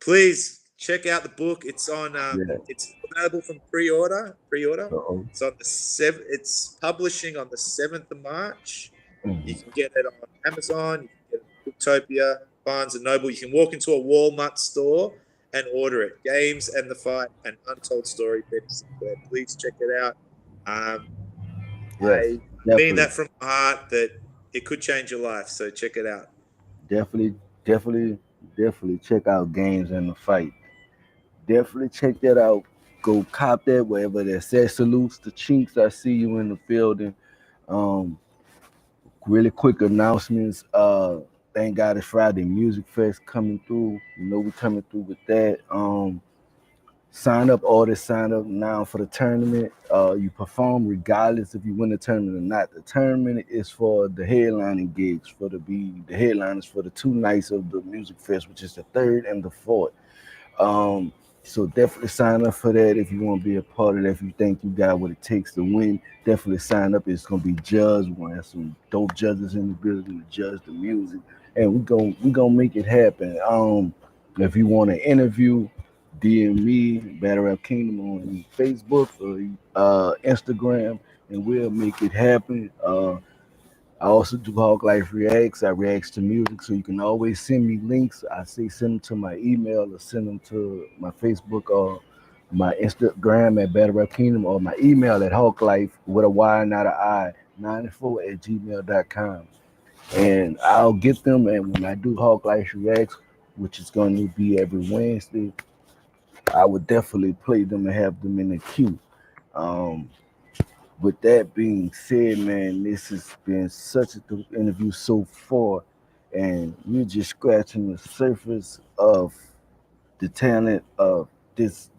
please check out the book. It's on. Yeah. It's available from pre-order. Uh-oh. It's on the 7th. It's publishing on the 7th of March. You can get it on Amazon. You can get it at Booktopia, Barnes and Noble. You can walk into a Walmart store and order it. Games and the Fight, an Untold Story, Benny Sinclair. Please check it out. Yes, I mean definitely. that from my heart that it could change your life. So check it out. Definitely, definitely, definitely check out Games and the Fight. Definitely check that out. Go cop that wherever that says salutes to Chinks. I see you in the building. Um, really quick announcements. Thank God it's Friday Music Fest coming through. You know we coming through with that. Sign up, artists sign up now for the tournament. You perform regardless if you win the tournament or not. The tournament is for the headlining gigs, for the headliners for the 2 nights of the music fest, which is the third and the fourth. Um, so definitely sign up for that if you want to be a part of that. If you think you got what it takes to win, definitely sign up. It's gonna be judged. We're gonna have some dope judges in the building to judge the music, and we gonna make it happen. If you want to interview, DM me, Battle Rap Kingdom on Facebook or Instagram, and we'll make it happen. I also do Hog Life Reacts. I reacts to music, so you can always send me links. I say send them to my email or send them to my Facebook or my Instagram at Battle Rap Kingdom or my email at Hawk Life with a Y, not a I, 94 at gmail.com. And I'll get them. And when I do Hawk Life Reacts, which is going to be every Wednesday, I would definitely play them and have them in the queue. Um, with that being said, man, this has been such a good interview so far, and you're just scratching the surface of the talent of this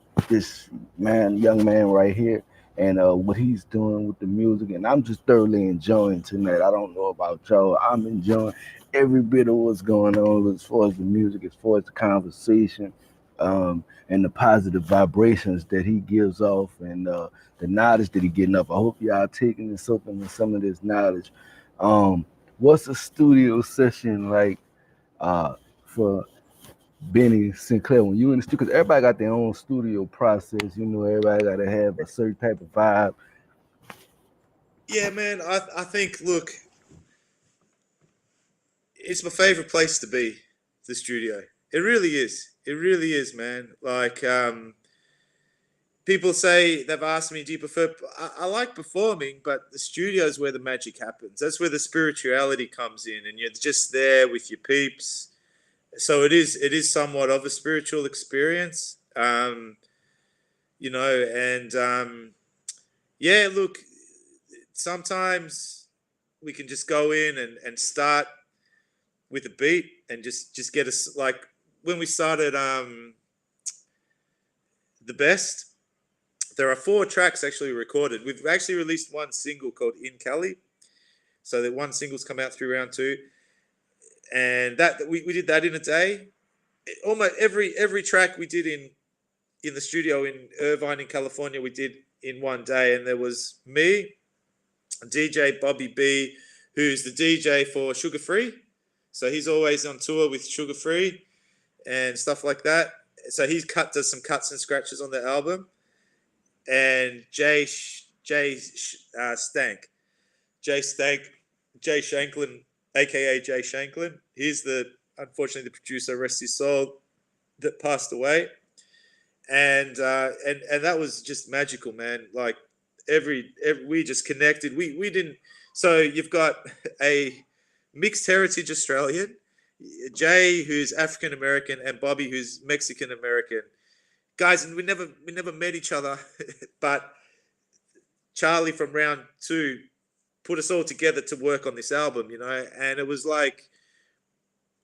young man right here, and what he's doing with the music, and I'm just thoroughly enjoying tonight. I don't know about y'all, I'm enjoying every bit of what's going on as far as the music, as far as the conversation, and the positive vibrations that he gives off, and the knowledge that he getting up. I hope y'all taking and soaking in some of this knowledge. Um, what's a studio session like for Benny Sinclair when you in the studio? Because everybody got their own studio process. Everybody got to have a certain type of vibe. Yeah, man. I think look, it's my favorite place to be, the studio. It really is. It really is, man. Like people say, they've asked me, do you prefer? I like performing, but the studio is where the magic happens. That's where the spirituality comes in, and you're just there with your peeps. So it is somewhat of a spiritual experience, and yeah. Look, sometimes we can just go in and start with a beat and just get us like when we started the best. There are 4 tracks actually recorded. We've actually released one single called In Cali. So that one single's come out through round 2. And that we did that in a day. Almost every track we did in the studio in Irvine in California, we did in one day. And there was me, DJ Bobby B, who's the DJ for Sugar Free. So he's always on tour with Sugar Free and stuff like that. So he's does some cuts and scratches on the album. And Jay Stank, Jay Shanklin, aka Jay Shanklin. He's unfortunately the producer, rest his soul, that passed away. And that was just magical, man. Like every we just connected. We didn't. So you've got a mixed heritage Australian, Jay who's African American, and Bobby who's Mexican American. Guys, and we never met each other, but Charlie from round 2 put us all together to work on this album, you know, and it was like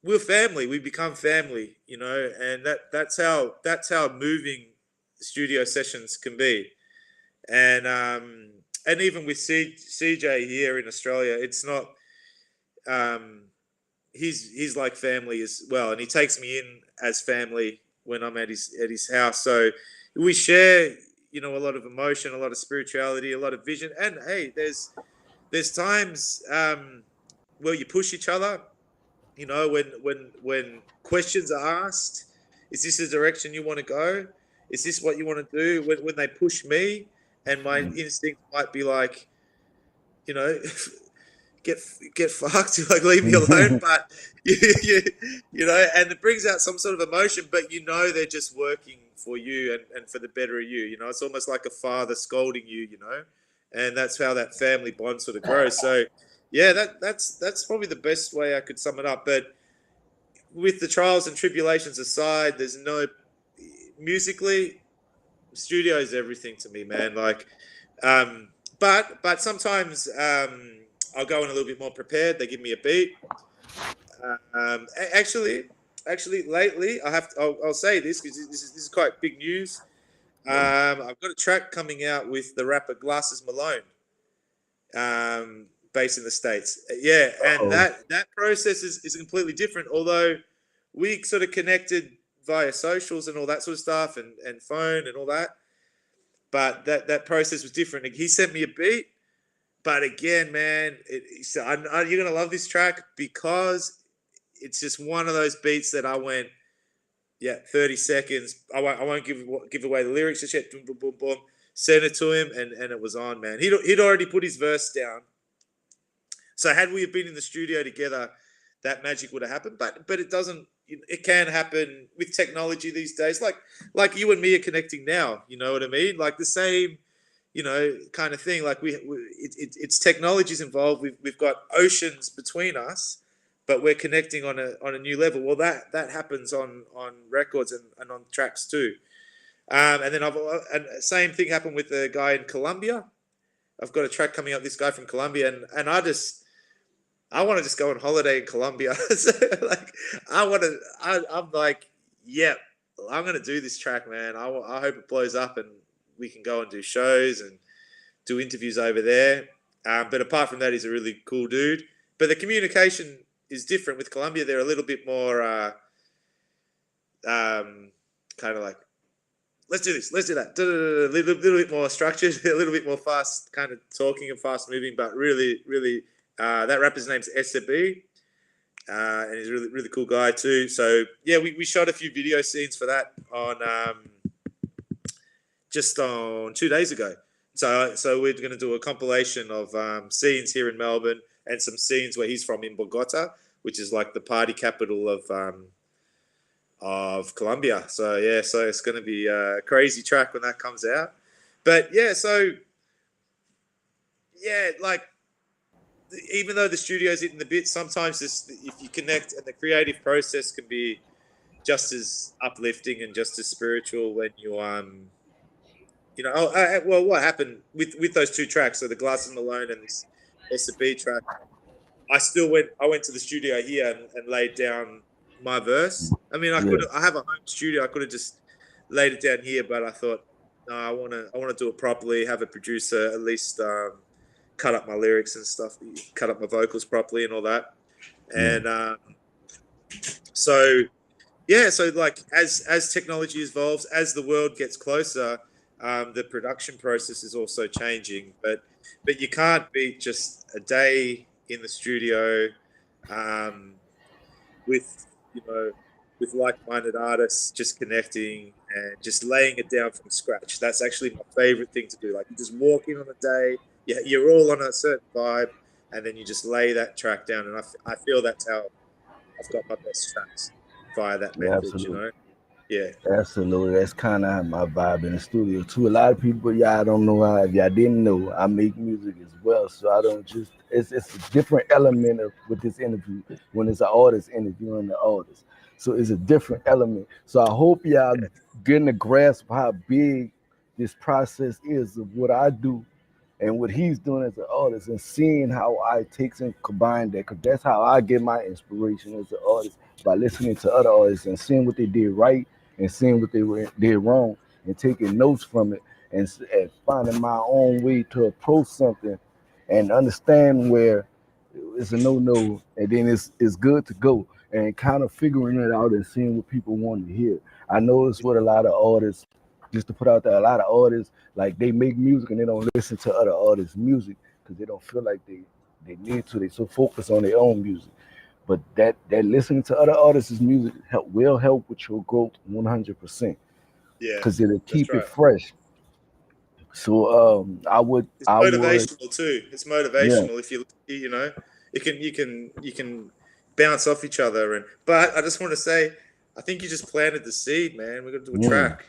we're family. We become family, you know, and that's how moving studio sessions can be. And even with CJ here in Australia, it's not. He's like family as well, and he takes me in as family when I'm at his house. So we share, you know, a lot of emotion, a lot of spirituality, a lot of vision. And hey, there's times where you push each other. You know, when questions are asked, is this the direction you want to go? Is this what you want to do? When they push me, and my instinct might be like, you know, get fucked, like leave me alone. But you know, and it brings out some sort of emotion. But you know, they're just working for you and for the better of you. You know, it's almost like a father scolding you. You know, and that's how that family bond sort of grows. So. Yeah, that's probably the best way I could sum it up. But with the trials and tribulations aside, there's no musically, studio is everything to me, man. Like, but sometimes I'll go in a little bit more prepared. They give me a beat. Actually, lately I'll say this because this is quite big news. I've got a track coming out with the rapper Glasses Malone. Based in the States. Yeah, and that process is completely different, although we sort of connected via socials and all that sort of stuff and phone and all that. But that process was different. He sent me a beat, but again, man, you're going to love this track because it's just one of those beats that I went, 30 seconds. I won't give away the lyrics just yet. Boom, boom, boom, boom. Sent it to him, and it was on, man. He'd already put his verse down. So had we been in the studio together, that magic would have happened. But it doesn't. It can happen with technology these days. Like you and me are connecting now. You know what I mean? Like the same, you know, kind of thing. Like it's technology's involved. We've got oceans between us, but we're connecting on a new level. Well, that happens on records and on tracks too. And then same thing happened with the guy in Colombia. I've got a track coming up. This guy from Colombia, and I want to just go on holiday in Colombia. So, like, I'm like, I'm going to do this track, man. I hope it blows up and we can go and do shows and do interviews over there. But apart from that, he's a really cool dude. But the communication is different with Colombia. They're a little bit more kind of like, let's do this, let's do that. A little bit more structured, a little bit more fast, kind of talking and fast moving, but really, really, that rapper's name's SB, and he's a really, really cool guy too. So yeah, we shot a few video scenes for that on just on 2 days ago. So we're going to do a compilation of scenes here in Melbourne and some scenes where he's from in Bogota, which is like the party capital of Colombia. So yeah, so it's going to be a crazy track when that comes out. But yeah, so yeah, like even though the studio's hitting the bit, sometimes if you connect, and the creative process can be just as uplifting and just as spiritual when you well, what happened with those two tracks, so the Glasses Malone and this SB track, I went to the studio here and laid down my verse. I mean, I have a home studio. I could have just laid it down here, but I thought, no, I want to do it properly, have a producer at least cut up my lyrics and stuff, cut up my vocals properly and all that. And so like as technology evolves, as the world gets closer, the production process is also changing. But you can't beat just a day in the studio with with like-minded artists, just connecting and just laying it down from scratch. That's actually my favorite thing to do. Like you just walk in on a day, yeah, you're all on a certain vibe, and then you just lay that track down. And I feel that's how I've got my best tracks via that Yeah, method. absolutely. Yeah, Absolutely, that's kind of my vibe in the studio too. A lot of people, y'all don't know how. If y'all didn't know, I make music as well, so I don't just. It's a different element of with this interview when it's an artist interviewing the artist. So it's a different element. So I hope y'all getting a grasp of how big this process is of what I do and what he's doing as an artist and seeing how I takes and combine that because that's how I get my inspiration as an artist by listening to other artists and seeing what they did right and seeing what did wrong and taking notes from it and finding my own way to approach something and understand where it's a no and then it's good to go and kind of figuring it out and seeing what people want to hear. I know it's what a lot of artists just to put out there a lot of artists like they make music and they don't listen to other artists' music because they don't feel like they need to. They so focused on their own music. But that listening to other artists' music will help with your growth 100% yeah, because it'll that's keep it right. fresh. So It's I would motivational too. It's yeah. motivational if you can bounce off each other. But I just want to say, I think you just planted the seed, man. We're gonna do a Mm, track.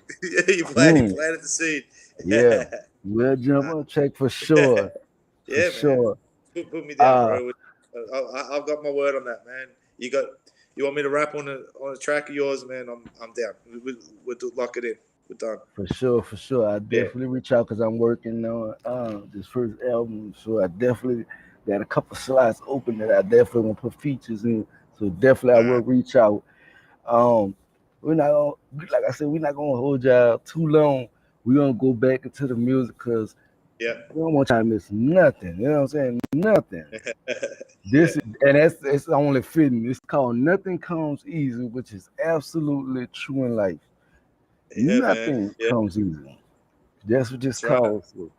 You mm, planted the seed. yeah. We'll jump on check for sure. For Yeah, man. sure. Put me down, Uh bro. I've got my word on that, man. You want me to rap on a track of yours, man? I'm down. We'll lock it in. We're done. for sure. I Yeah. definitely reach out because I'm working on this first album. So I definitely got a couple slots open that I definitely want to put features in. So definitely I will reach out. Um, we're not gonna, like I said, we're not gonna hold y'all too long. We're gonna go back into the music because Yeah. we don't want y'all to miss nothing. You know what I'm saying? Nothing. Yeah. This is, and that's it's only fitting. It's called "Nothing Comes Easy," which is absolutely true in life. Yeah, man. Nothing Yeah. comes easy. That's what this That's right. calls for.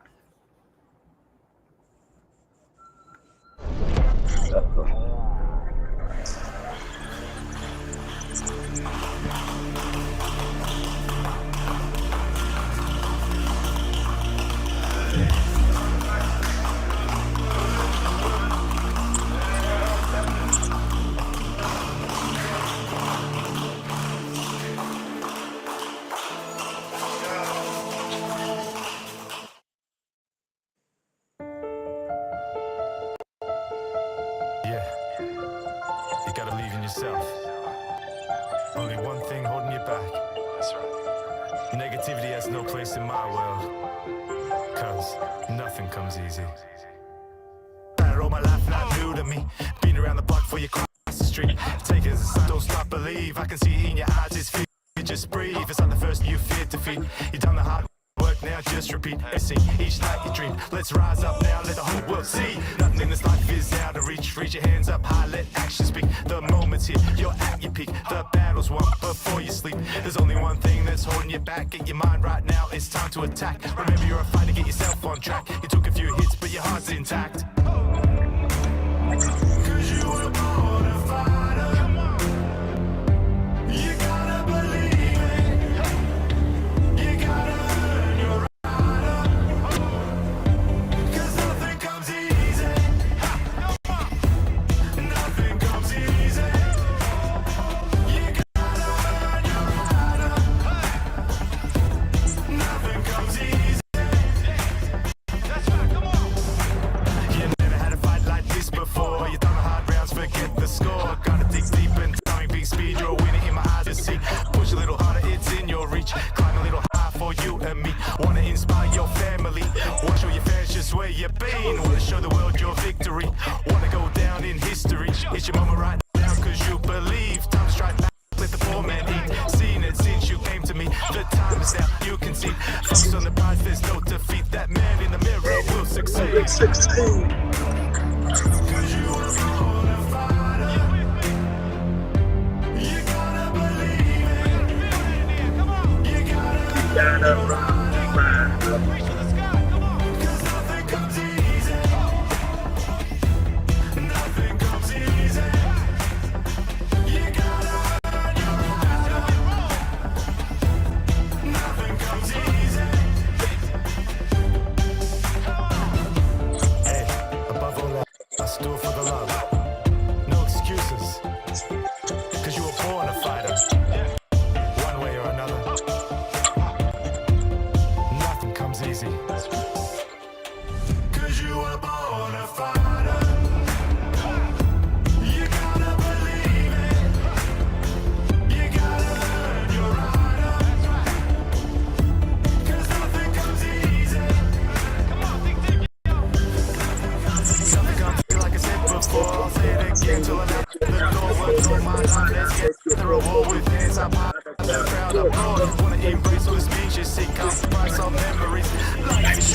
Yeah, you gotta believe in yourself. Only one thing holding you back. That's right. Negativity has no place in my world, cause nothing comes easy. All my life not new to me. Been around the block for you cross the street. Take it as a sign, don't stop, believe. I can see it in your eyes, it's fear. Just breathe. It's not the first you feared defeat. You done the hard work, now just repeat. See, each night you dream. Let's rise up now, let the whole world see. Nothing in this life is out of reach. Reach your hands up high, let action speak. The moment's here, you're at your peak. The battle's won before you sleep. There's only one thing that's holding you back. Get your mind right now, it's time to attack. Remember you're a fighter, get yourself on track. You took a few hits, but your heart's intact. Cause you were born a fighter. You gotta believe it. You gotta earn your right. Cause nothing comes easy. Nothing comes easy. You gotta earn your right. Nothing comes easy. That's right, come on. You never had a fight like this before. You done the hard rounds, forget the score. Gotta dig deep and timing, big speed. You're a winner in my eyes to see. Push a little harder, it's in your reach. Climb a little higher for you and me. Wanna inspire your family. Wanna show your fans just where you've been. Wanna show the world your victory. Wanna go down in history. It's your mama right now, cause you believe. Time to strike back, let the poor man eat. Seen it since you came to me. The time is now, you can see. Focus on the prize, there's no defeat. That man in the mirror will succeed. Cause you were born a fighter. You gotta believe it. You gotta reach for the sky. Come on. Cause nothing comes easy.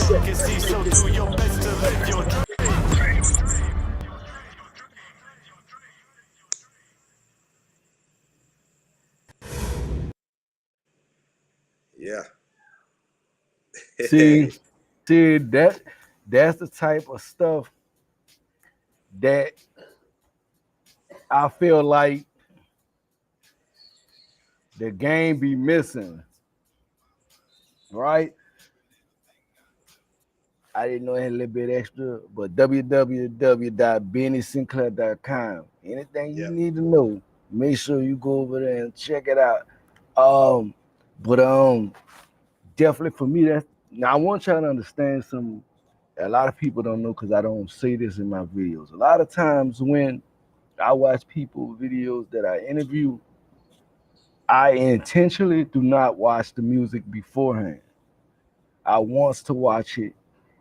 vacancy, so do your best to live your dream. Yeah. See, that's the type of stuff that I feel like the game be missing, right? I didn't know it had a little bit extra, but www.bennysinclair.com. Anything you Yeah. need to know, make sure you go over there and check it out. But definitely for me, that's now I want y'all to understand some. A lot of people don't know because I don't say this in my videos. A lot of times when I watch people videos that I interview, I intentionally do not watch the music beforehand. I wants to watch it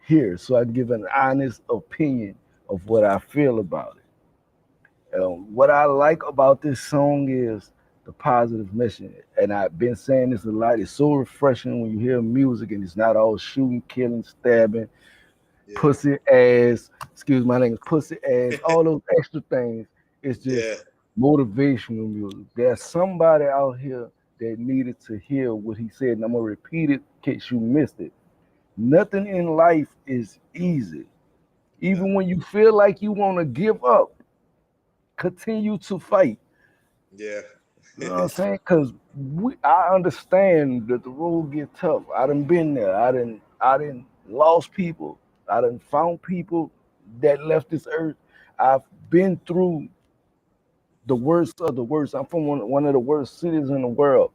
here so I can give an honest opinion of what I feel about it. What I like about this song is the positive message, and I've been saying this a lot. It's so refreshing when you hear music and it's not all shooting, killing, stabbing, Yeah. pussy ass. Excuse my language, pussy ass. All those extra things. It's just Yeah. motivational music. There's somebody out here that needed to hear what he said, and I'm gonna repeat it in case you missed it. Nothing in life is easy. No. Even when you feel like you want to give up, continue to fight. Yeah. You know what I'm saying? Because I understand that the road get tough. I done been there. I done lost people. I done found people that left this earth. I've been through the worst of the worst. I'm from one of the worst cities in the world.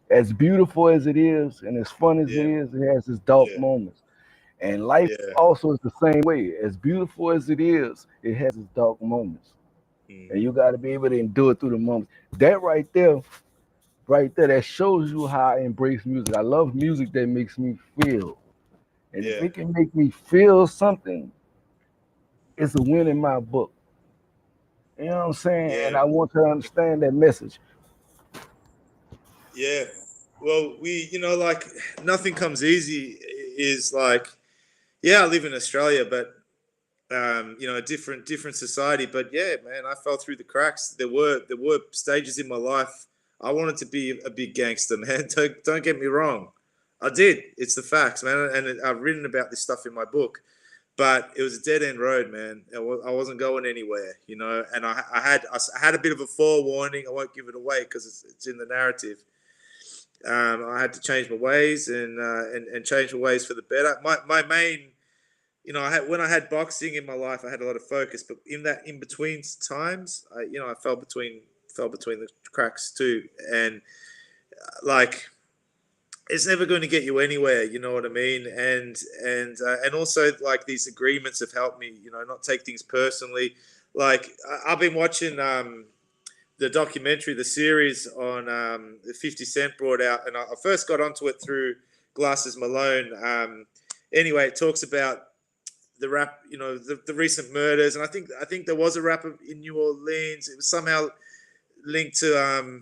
As beautiful as it is and as fun as Yeah. it has its dark Yeah. moments. And life Yeah. also is the same way. As beautiful as it has its dark moments. Mm. And you got to be able to endure through the moments. That right there, that shows you how I embrace music. I love music that makes me feel. And if Yeah. it can make me feel something, it's a win in my book. You know what I'm saying? Yeah. And I want to understand that message. Yeah. Well, like nothing comes easy is like, yeah, I live in Australia, but a different society. But yeah, man, I fell through the cracks. There were stages in my life. I wanted to be a big gangster, man. Don't get me wrong. I did. It's the facts, man. And I've written about this stuff in my book. But it was a dead end road, man. I wasn't going anywhere, And I had a bit of a forewarning. I won't give it away because it's in the narrative. I had to change my ways and change my ways for the better. My main, when I had boxing in my life, I had a lot of focus. But in that in between times, I fell between the cracks too, and like it's never going to get you anywhere. You know what I mean? And also like these agreements have helped me, not take things personally. Like I've been watching the documentary, the series on the 50 Cent brought out, and I first got onto it through Glasses Malone. Anyway, it talks about the rap, the recent murders, and I think there was a rapper in New Orleans. It was somehow linked to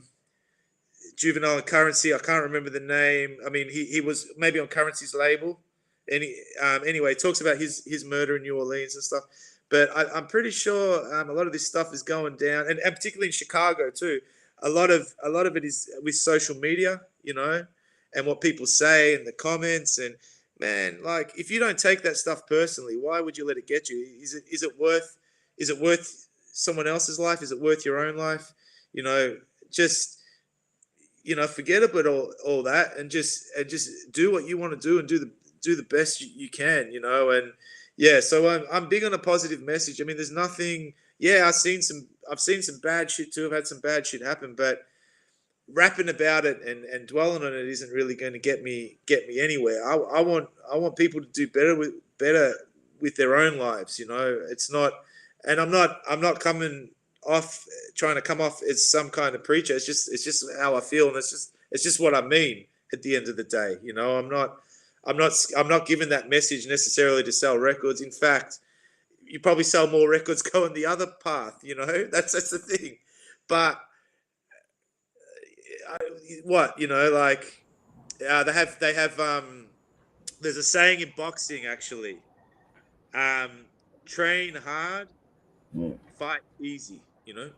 Juvenile and Currency. I can't remember the name. I mean, he was maybe on Currency's label. Anyway, it talks about his murder in New Orleans and stuff. But I'm pretty sure a lot of this stuff is going down, and particularly in Chicago too. A lot of it is with social media, and what people say and the comments. And man, like if you don't take that stuff personally, why would you let it get you? Is it worth someone else's life? Is it worth your own life? Just forget about all that and just do what you want to do and do the best you can, and yeah. So I'm big on a positive message. I mean, there's nothing. Yeah, I've seen some bad shit too. I've had some bad shit happen, but rapping about it and dwelling on it isn't really going to get me anywhere. I want people to do better with their own lives. It's not, and I'm not coming off trying to come off as some kind of preacher. It's just how I feel, and it's just what I mean at the end of the day. I'm not giving that message necessarily to sell records. In fact, you probably sell more records going the other path. That's the thing, but I, what like they have there's a saying in boxing actually. Train hard, Mm, fight easy.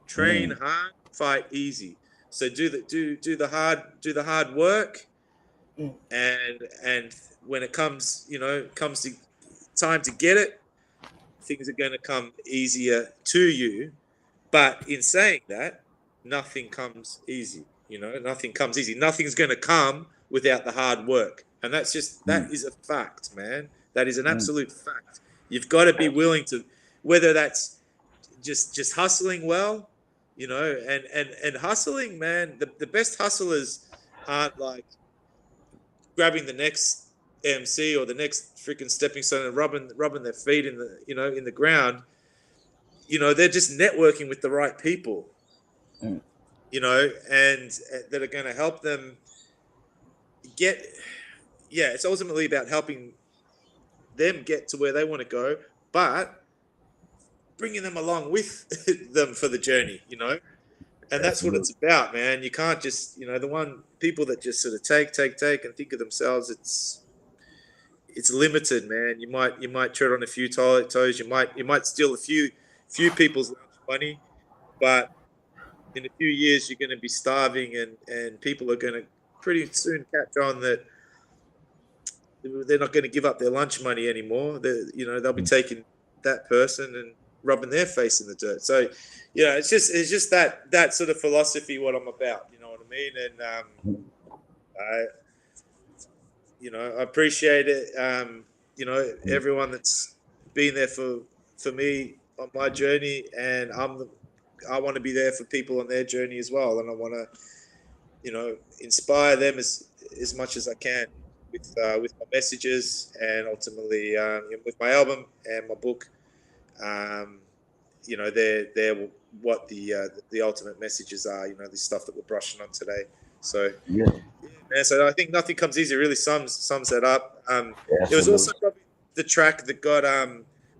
Train mm, hard, fight easy. So do the hard work, mm, and when it comes to time to get it, things are going to come easier to you. But in saying that, nothing comes easy. Nothing comes easy. Nothing's going to come without the hard work, and that mm, is a fact, man. That is an mm, absolute fact. You've got to be willing to, whether that's just hustling well, and hustling, man. The best hustlers aren't like grabbing the next MC or the next freaking stepping stone and rubbing their feet in the ground. They're just networking with the right people, mm. and that are going to help them get. Yeah, it's ultimately about helping them get to where they want to go, but bringing them along with them for the journey. And that's what Absolutely. it's about, man. You can't just, the one people that just sort of take and think of themselves. It's limited, man. You might tread on a few toes. You might steal a few people's lunch money, but in a few years you're going to be starving, and people are going to pretty soon catch on that they're not going to give up their lunch money anymore. They'll be taking that person and rubbing their face in the dirt. So, it's just that sort of philosophy what I'm about. You know what I mean? And I appreciate it. Everyone that's been there for me on my journey, and I want to be there for people on their journey as well, and I want to, inspire them as much as I can with my messages, and ultimately with my album and my book. They're what the ultimate messages are. The stuff that we're brushing on today. So. Yeah, Man, so I think nothing comes easy. Really sums that up. It was absolutely. also probably the track that got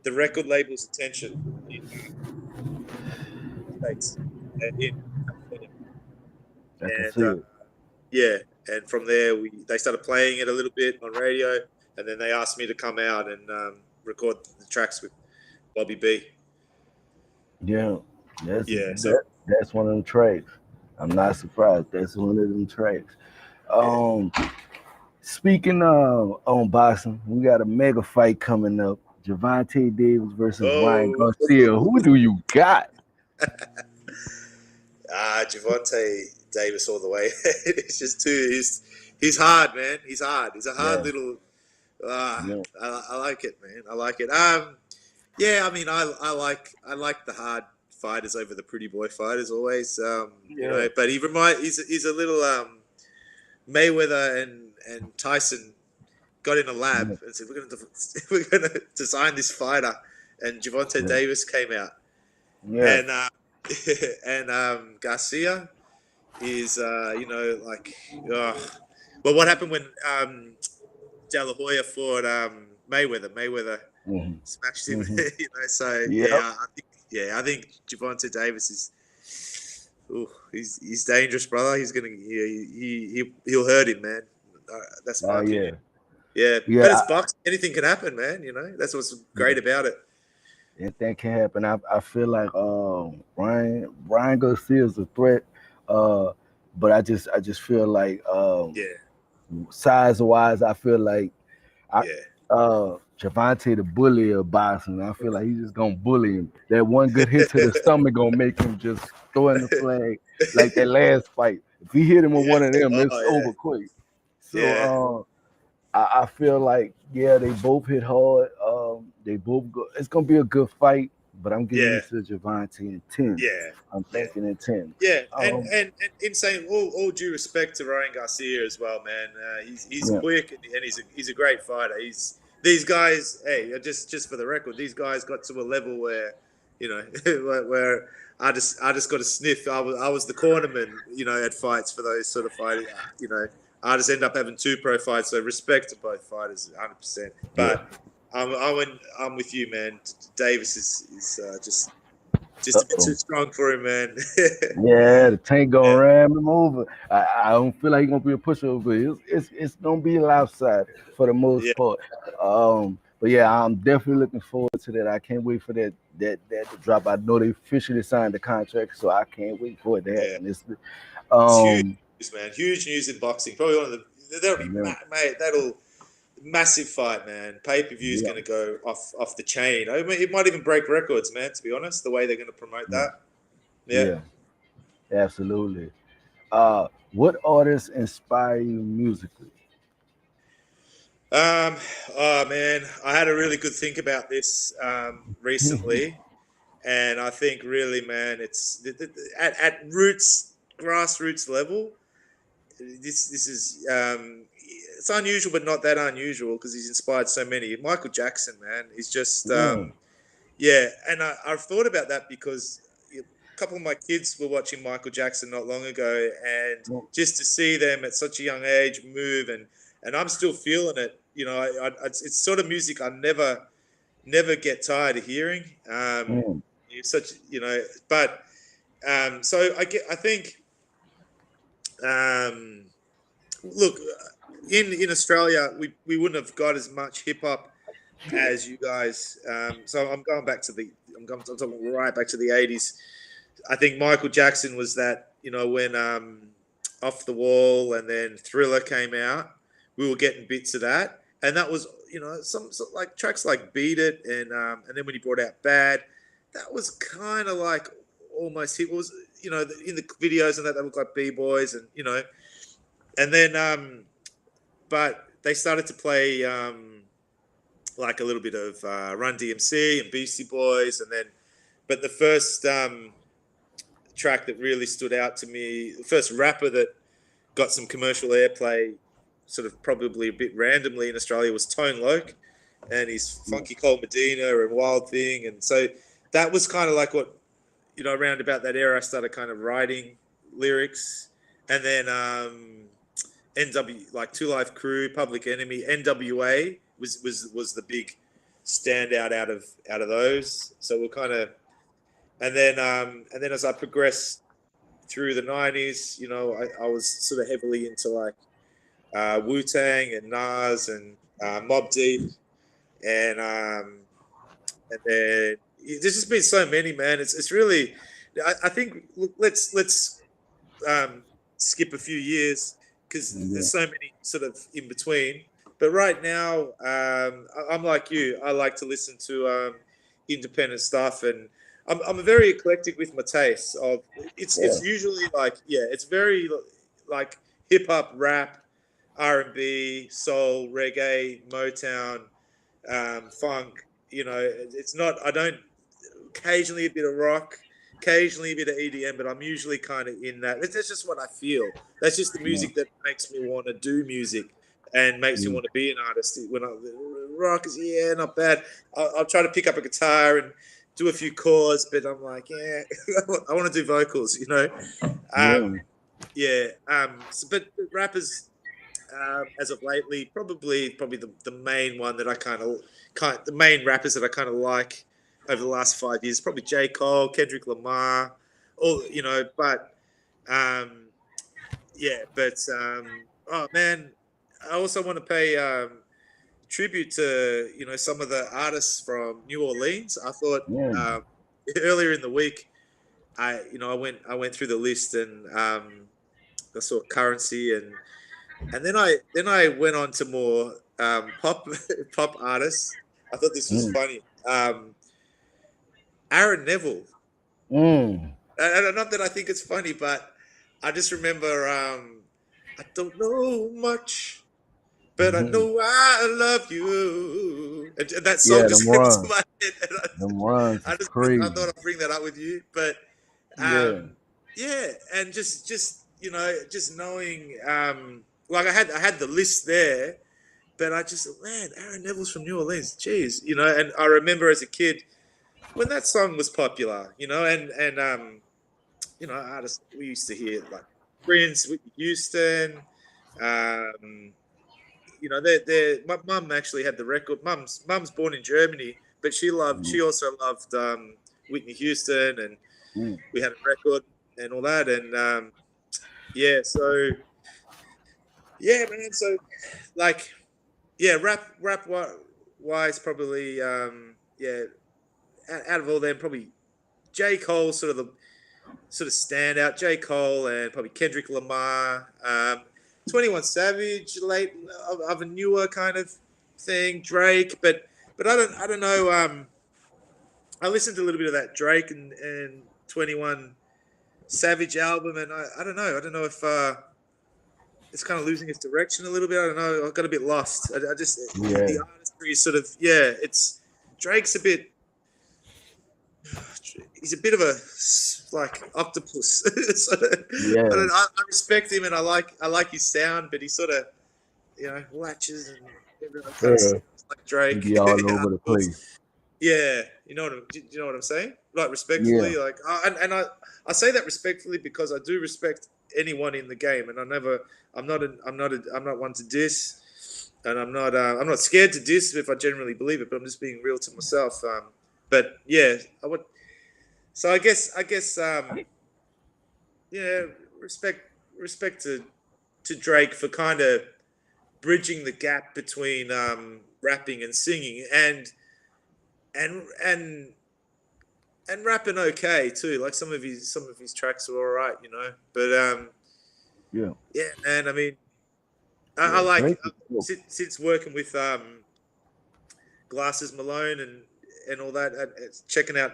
the record label's attention in the States and in California. I can And see it. yeah, and from there they started playing it a little bit on radio, and then they asked me to come out and record the tracks with Bobby B. Yeah, that's Yeah, so that's one of them tracks. I'm not surprised. That's one of them tracks. yeah. Um, Speaking of on boxing, we got a mega fight coming up. Javante Davis versus Ryan Oh, Garcia. Who do you got? Javante Davis all the way. It's just too. He's hard, man. He's hard. He's a hard Yeah, little. yeah, I like it, man. I like it. Yeah. I mean, I like the hard fighters over the pretty boy fighters always. yeah. But he's a little Mayweather and Tyson got in a lab Yeah, and said we're gonna design this fighter, and Javante yeah, Davis came out, yeah. and and Garcia is like well, what happened when De La Hoya fought Mayweather Hmm. smashed him. Hmm. So Yep. I think Javante Davis is. Ooh, he's dangerous, brother. He's gonna he'll hurt him, man. That's my Oh yeah. opinion. Yeah, Yeah. but it's boxing. Anything can happen, man. That's what's great about it. That can happen. I feel like Ryan Garcia is a threat. Uh, but I just feel like Yeah, size wise, I feel like I yeah, Javante the bully of boxing. I feel like he's just gonna bully him. That one good hit to the stomach gonna make him just throw in the flag like that last fight. If he hit him with yeah. one of them, it's Oh yeah, over quick. yeah, So I feel like yeah, they both hit hard. They both go. It's gonna be a good fight, but I'm giving yeah, it to Javante in 10. yeah, I'm yeah. thinking in 10. Yeah, and, Um, and and in saying all due respect to Ryan Garcia as well, man. He's yeah, quick, and he's a great fighter. These guys. Hey, just for the record, these guys got to a level where, where I just got a sniff. I was the cornerman, at fights for those sort of fighting. I just end up having two pro fights. So respect to both fighters, 100%. yeah, But I'm with you, man. Davis is just just a bit too Uh-oh. strong for him, man. Yeah, the tank gonna Yeah, ram him over. I don't feel like he's gonna be a pushover, but it's gonna be lopsided for the yeah, most part. But yeah, I'm definitely looking forward to that. I can't wait for that to drop. I know they officially signed the contract, so I can't wait for it to yeah. happen. It's huge Um news, man. Huge news in boxing. Probably one of the that'll be yeah, mate. That'll massive fight, man. Pay per view is yeah, going to go off the chain. I mean, it might even break records, man. To be honest, the way they're going to promote yeah, that. Yeah. yeah, absolutely. What artists inspire you musically? Um. Oh man, I had a really good think about this recently, and I think really, man, it's at roots, grassroots level. This is it's unusual, but not that unusual because he's inspired so many. Michael Jackson, man, is just Mm, yeah, and I've thought about that because a couple of my kids were watching Michael Jackson not long ago, and mm, just to see them at such a young age move, and I'm still feeling it. You know, it's sort of music I never get tired of hearing. mm, It's such but so I think um, look in Australia we wouldn't have got as much hip hop as you guys. So I'm talking right back to the 80s. I think Michael Jackson was that, when Off the Wall and then Thriller came out, we were getting bits of that. And that was, some like tracks like Beat It and then when he brought out Bad, that was kind of like almost it was, in the videos and that they look like B-boys and then but they started to play like a little bit of Run DMC and Beastie Boys, and then, but the first track that really stood out to me, the first rapper that got some commercial airplay, sort of probably a bit randomly in Australia, was Tone Loc, and his Funky Cold Medina and Wild Thing, and so that was kind of like what, around about that era, I started kind of writing lyrics, and then NW like Two Life Crew, Public Enemy, NWA was the big standout out of those. So we're kind of, and then as I progressed through the '90s, I was sort of heavily into like Wu Tang and Nas and Mobb Deep, and then there's just been so many, man. It's really, I think let's um, skip a few years because yeah, there's so many sort of in between. But right now, I'm like you. I like to listen to independent stuff, and I'm very eclectic with my tastes. It's yeah, usually like, yeah, it's very like hip hop, rap, R&B, soul, reggae, Motown, funk. It's not. I don't. Occasionally a bit of rock, occasionally a bit of EDM, but I'm usually kind of in that. That's just what I feel. That's just the yeah, music that makes me want to do music and makes me mm, want to be an artist. When rock is, yeah, not bad. I'll try to pick up a guitar and do a few chords, but I'm like, yeah, I want to do vocals. yeah, Yeah. But rappers, as of lately, probably the main one that I the main rappers that I kind of like over the last 5 years, probably J. Cole, Kendrick Lamar, all but um, yeah, but oh man, I also want to pay tribute to some of the artists from New Orleans. I thought yeah, earlier in the week, I went through the list and I saw Currency and then I went on to more pop pop artists. I thought this was mm, funny. Aaron Neville. mm, And not that I think it's funny, but I just remember I don't know much, but I mhm. know I love you. And that song Yeah, just them came into runs, my head, and them runs I is I crazy. thought I'd bring that up with you. But Yeah, yeah, and just knowing like I had the list there, but I just, man, Aaron Neville's from New Orleans, jeez, and I remember as a kid when that song was popular, and artists we used to hear like Prince, Whitney Houston. Um, my mum actually had the record. Mum's born in Germany, but she also loved Whitney Houston, and Mm. we had a record and all that. And yeah, so yeah, man. So like, yeah, rap wise, probably yeah. Out of all them, probably J. Cole, sort of the standout. J. Cole and probably Kendrick Lamar, 21 Savage, late of a newer kind of thing. Drake, but I don't know. I listened to a little bit of that Drake and 21 Savage album, and I don't know. I don't know if it's kind of losing its direction a little bit. I don't know. I got a bit lost. I just Yeah, the artistry is sort of, yeah. It's Drake's a bit. He's a bit of a like octopus. So, I yeah, don't know. I respect him and I like his sound, but he sort of, latches and everyone kind of yeah. sounds like You Drake. be all over the place. Yeah, do you know what I'm saying? Like Yeah, respectfully, like, and I say that respectfully because I do respect anyone in the game, and I'm not one to diss, and I'm not scared to diss if I generally believe it, but I'm just being real to myself. But yeah, I would. So I guess yeah, respect to Drake for kind of bridging the gap between rapping and singing, and and and rapping okay too. Like some of his tracks are all right, But yeah, yeah, man. I mean, I yeah. like Drake is dope. since working with Glasses Malone and all that, checking out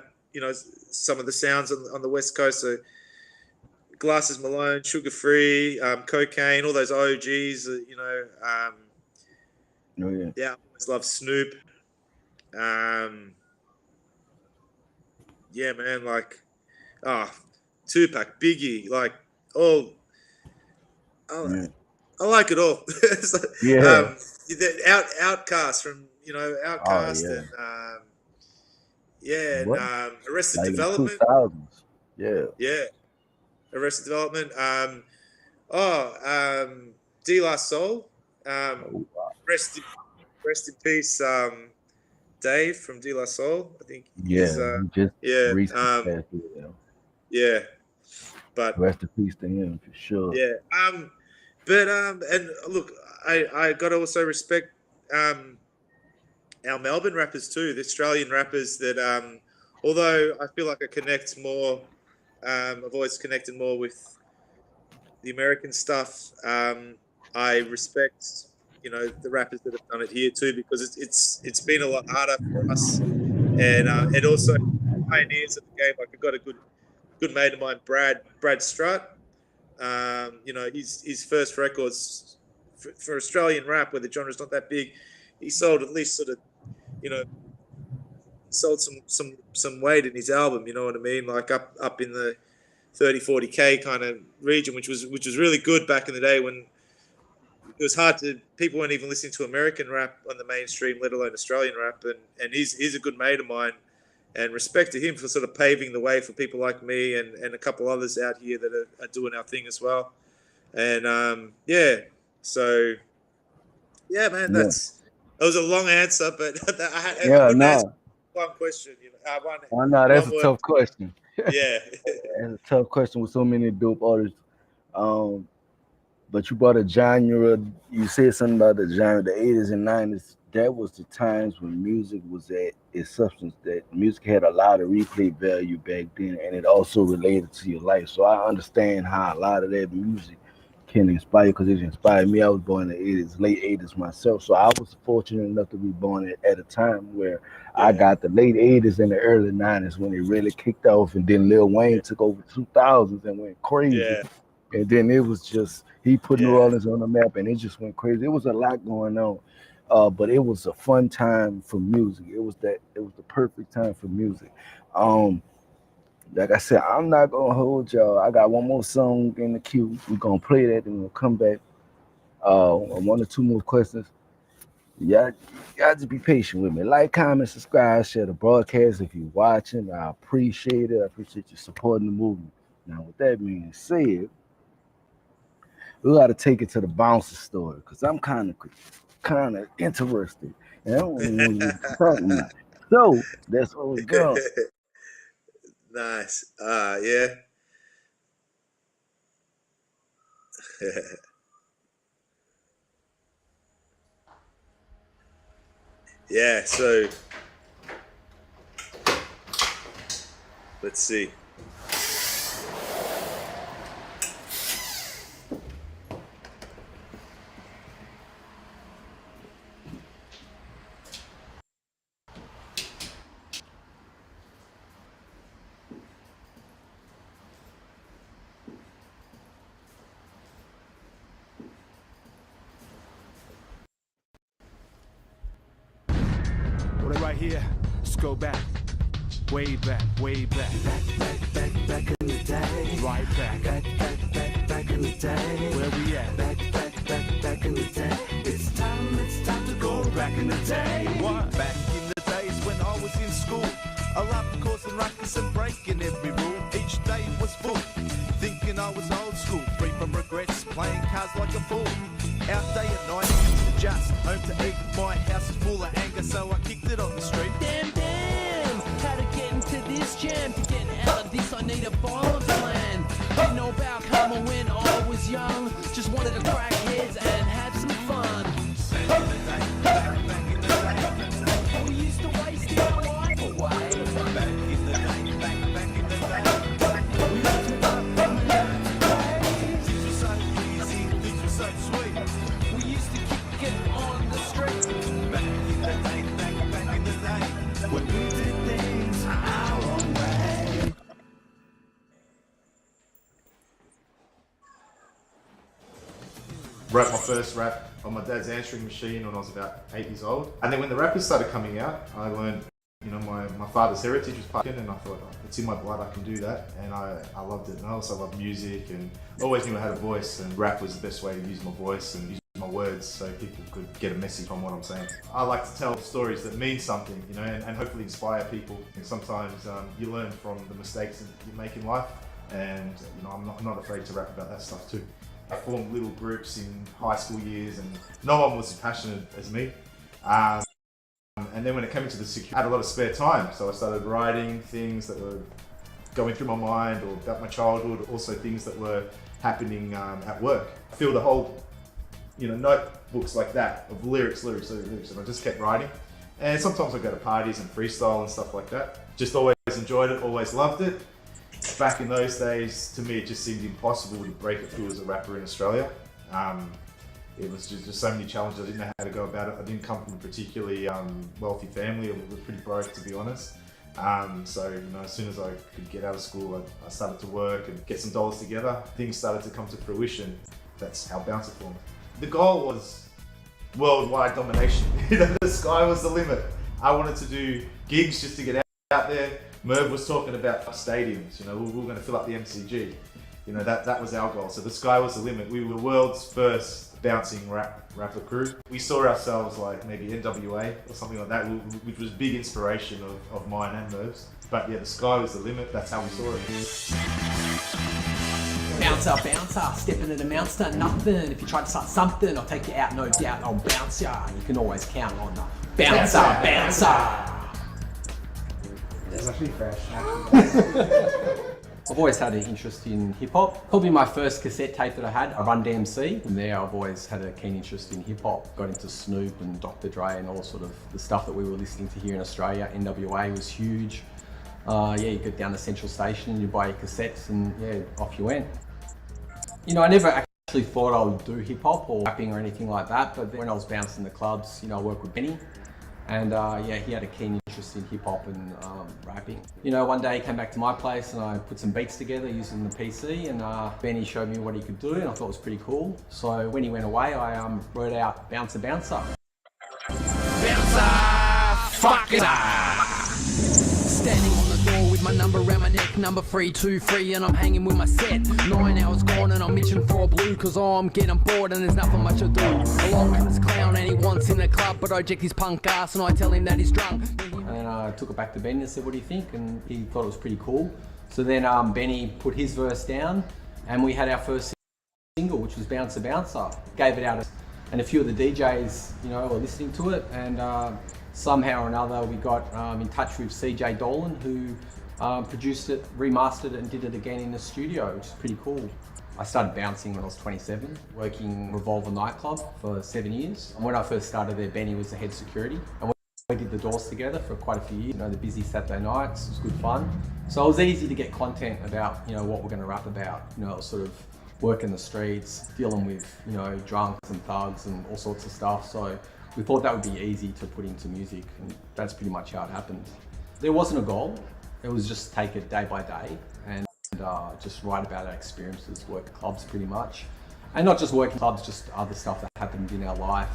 some of the sounds on the West Coast. So Glasses Malone, Sugar Free, Cocaine, all those OGs. Oh yeah, Yeah, I always love Snoop. Um, yeah, man. Like, ah, Tupac, Biggie, like all. I, yeah, I like it all. So, yeah. the Outcast from Oh Outcast yeah. and yeah, and What? Arrested Like in two Development. thousands. Yeah. Yeah, Arrested Development. De La Soul. Um, Oh, wow. rest in, rest in peace, Dave from De La Soul. I think he's Yeah. He just yeah, recently passed away. yeah. But Rest in peace to him for sure. yeah, but and look, I got to also respect our Melbourne rappers too, the Australian rappers that although I feel like I connect more, I've always connected more with the American stuff. I respect, the rappers that have done it here too, because it's been a lot harder for us, and also pioneers of the game. Like I've got a good mate of mine, Brad Strutt. His first records for Australian rap, where the genre's not that big, he sold at least sort of, you know, sold some weight in his album. You know what I mean? Like up in the 30-40K kind of region, which was really good back in the day when it was hard to, people weren't even listening to American rap on the mainstream, let alone Australian rap. And he's a good mate of mine, and respect to him for sort of paving the way for people like me and a couple others out here that are doing our thing as well. And yeah, so yeah, man, Yeah. that was a long answer, but I Yeah, couldn't answer no. one question. I know that's One a word. tough question. Yeah, That's a tough question with so many dope artists. Um, but you brought a genre. You said something about the genre, the 80s and 90s. That was the times when music was at its substance. That music had a lot of replay value back then, and it also related to your life. So I understand how a lot of that music can inspire because it inspired me. I was born in the 80s, late 80s myself. So I was fortunate enough to be born at a time where I yeah, got the late 80s and the early 90s when it really kicked off. And then Lil yeah, Wayne took over 2000s and went crazy. yeah, And then it was just, he put New yeah, Orleans on the map and it just went crazy. It was a lot going on. But it was a fun time for music. It was the perfect time for music. Um, like I said, I'm not gonna hold y'all. I got one more song in the queue. We're gonna play that and we'll come back. One or two more questions. Yeah, y'all just be patient with me. Like, comment, subscribe, share the broadcast if you're watching. I appreciate it. I appreciate you supporting the movement. Now, with that being said, we got to take it to the bouncer story because I'm kind of interested, and I don't know what you're talking about. So that's what we're going. Nice. Yeah. Yeah, so let's see. Well, right here, let's go back. Way back, way back. Back in the day. Right back. Back in the day. Where we at? Back in the day. It's time to go back in the day. What? Back in the days when I was in school, I loved causing ruckus and breaking every rule. Each day was full, thinking I was old school, free from regrets, playing cards like a fool. Out day at night, just home to eat. My house is full of anger, so I kicked it on the street. Damn, how to get into this jam? To get out of this, I need a violent plan. Didn't know about karma when I was young. Just wanted to crack heads and have some fun. We used to waste our life away. Things were so easy, things were so sweet. We used to kick it on the street. Back in the day, when we did things our own way. Wrote my first rap on my dad's answering machine when I was about 8 years old. And then when the rappers started coming out, I learned, you know, my father's heritage was part of it, and I thought, oh, it's in my blood, I can do that. And I loved it. And I also loved music and always knew I had a voice, and rap was the best way to use my voice and use my words so people could get a message from what I'm saying. I like to tell stories that mean something, you know, and hopefully inspire people. And sometimes you learn from the mistakes that you make in life, and you know, I'm not afraid to rap about that stuff too. I formed little groups in high school years, and no one was as passionate as me. And then when it came into the security, I had a lot of spare time, so I started writing things that were going through my mind or about my childhood, also things that were happening at work. I filled a whole, you know, notebooks like that of lyrics, and I just kept writing. And sometimes I go to parties and freestyle and stuff like that. Just always enjoyed it, always loved it. Back in those days, to me, it just seemed impossible to break it through as a rapper in Australia. It was just so many challenges. I didn't know how to go about it. I didn't come from a particularly wealthy family. I was pretty broke, to be honest. So, you know, as soon as I could get out of school, I started to work and get some dollars together. Things started to come to fruition. That's how Bouncer formed. The goal was worldwide domination. The sky was the limit. I wanted to do gigs just to get out there. Merv was talking about stadiums, you know, we were going to fill up the MCG. You know, that was our goal. So the sky was the limit. We were the world's first bouncing rapper crew. We saw ourselves like maybe NWA or something like that, which was big inspiration of mine and Merv's. But yeah, the sky was the limit. That's how we saw it. Bouncer, stepping at a monster, nothing. If you try to start something, I'll take you out, no doubt, I'll bounce ya. You can always count on the bouncer. It's actually fresh. I've always had an interest in hip hop. Probably my first cassette tape that I had, I Run DMC. From there, I've always had a keen interest in hip hop. Got into Snoop and Dr. Dre and all sort of the stuff that we were listening to here in Australia. NWA was huge. You get down to Central Station and you buy your cassettes and yeah, off you went. You know, I never actually thought I would do hip hop or rapping or anything like that, but then when I was bouncing the clubs, you know, I worked with Benny. And yeah, he had a keen interest in hip hop and rapping. You know, one day he came back to my place and I put some beats together using the PC, and Benny showed me what he could do and I thought it was pretty cool. So when he went away, I wrote out Bouncer. Bouncer, fuck it up! Standing on the door with my number around my neck, number 323, and I'm hanging with my set. 9 hours gone and I'm itching for a blue, cause I'm getting bored and there's nothing much to do. Along with this clown and he wants in the club, but I eject his punk ass and I tell him that he's drunk. And then I took it back to Benny and said, what do you think? And he thought it was pretty cool. So then Benny put his verse down and we had our first single, which was Bouncer. Gave it out, and a few of the DJs, you know, were listening to it, and somehow or another we got in touch with CJ Dolan, who produced it, remastered it, and did it again in the studio, which is pretty cool. I started bouncing when I was 27, working Revolver nightclub for 7 years. And when I first started there, Benny was the head security. And we did the doors together for quite a few years. You know, the busy Saturday nights, it was good fun. So it was easy to get content about, you know, what we're going to rap about. You know, it was sort of working the streets, dealing with, you know, drunks and thugs and all sorts of stuff. So we thought that would be easy to put into music, and that's pretty much how it happened. There wasn't a goal. It was just take it day by day and just write about our experiences, work at clubs pretty much. And not just working clubs, just other stuff that happened in our life,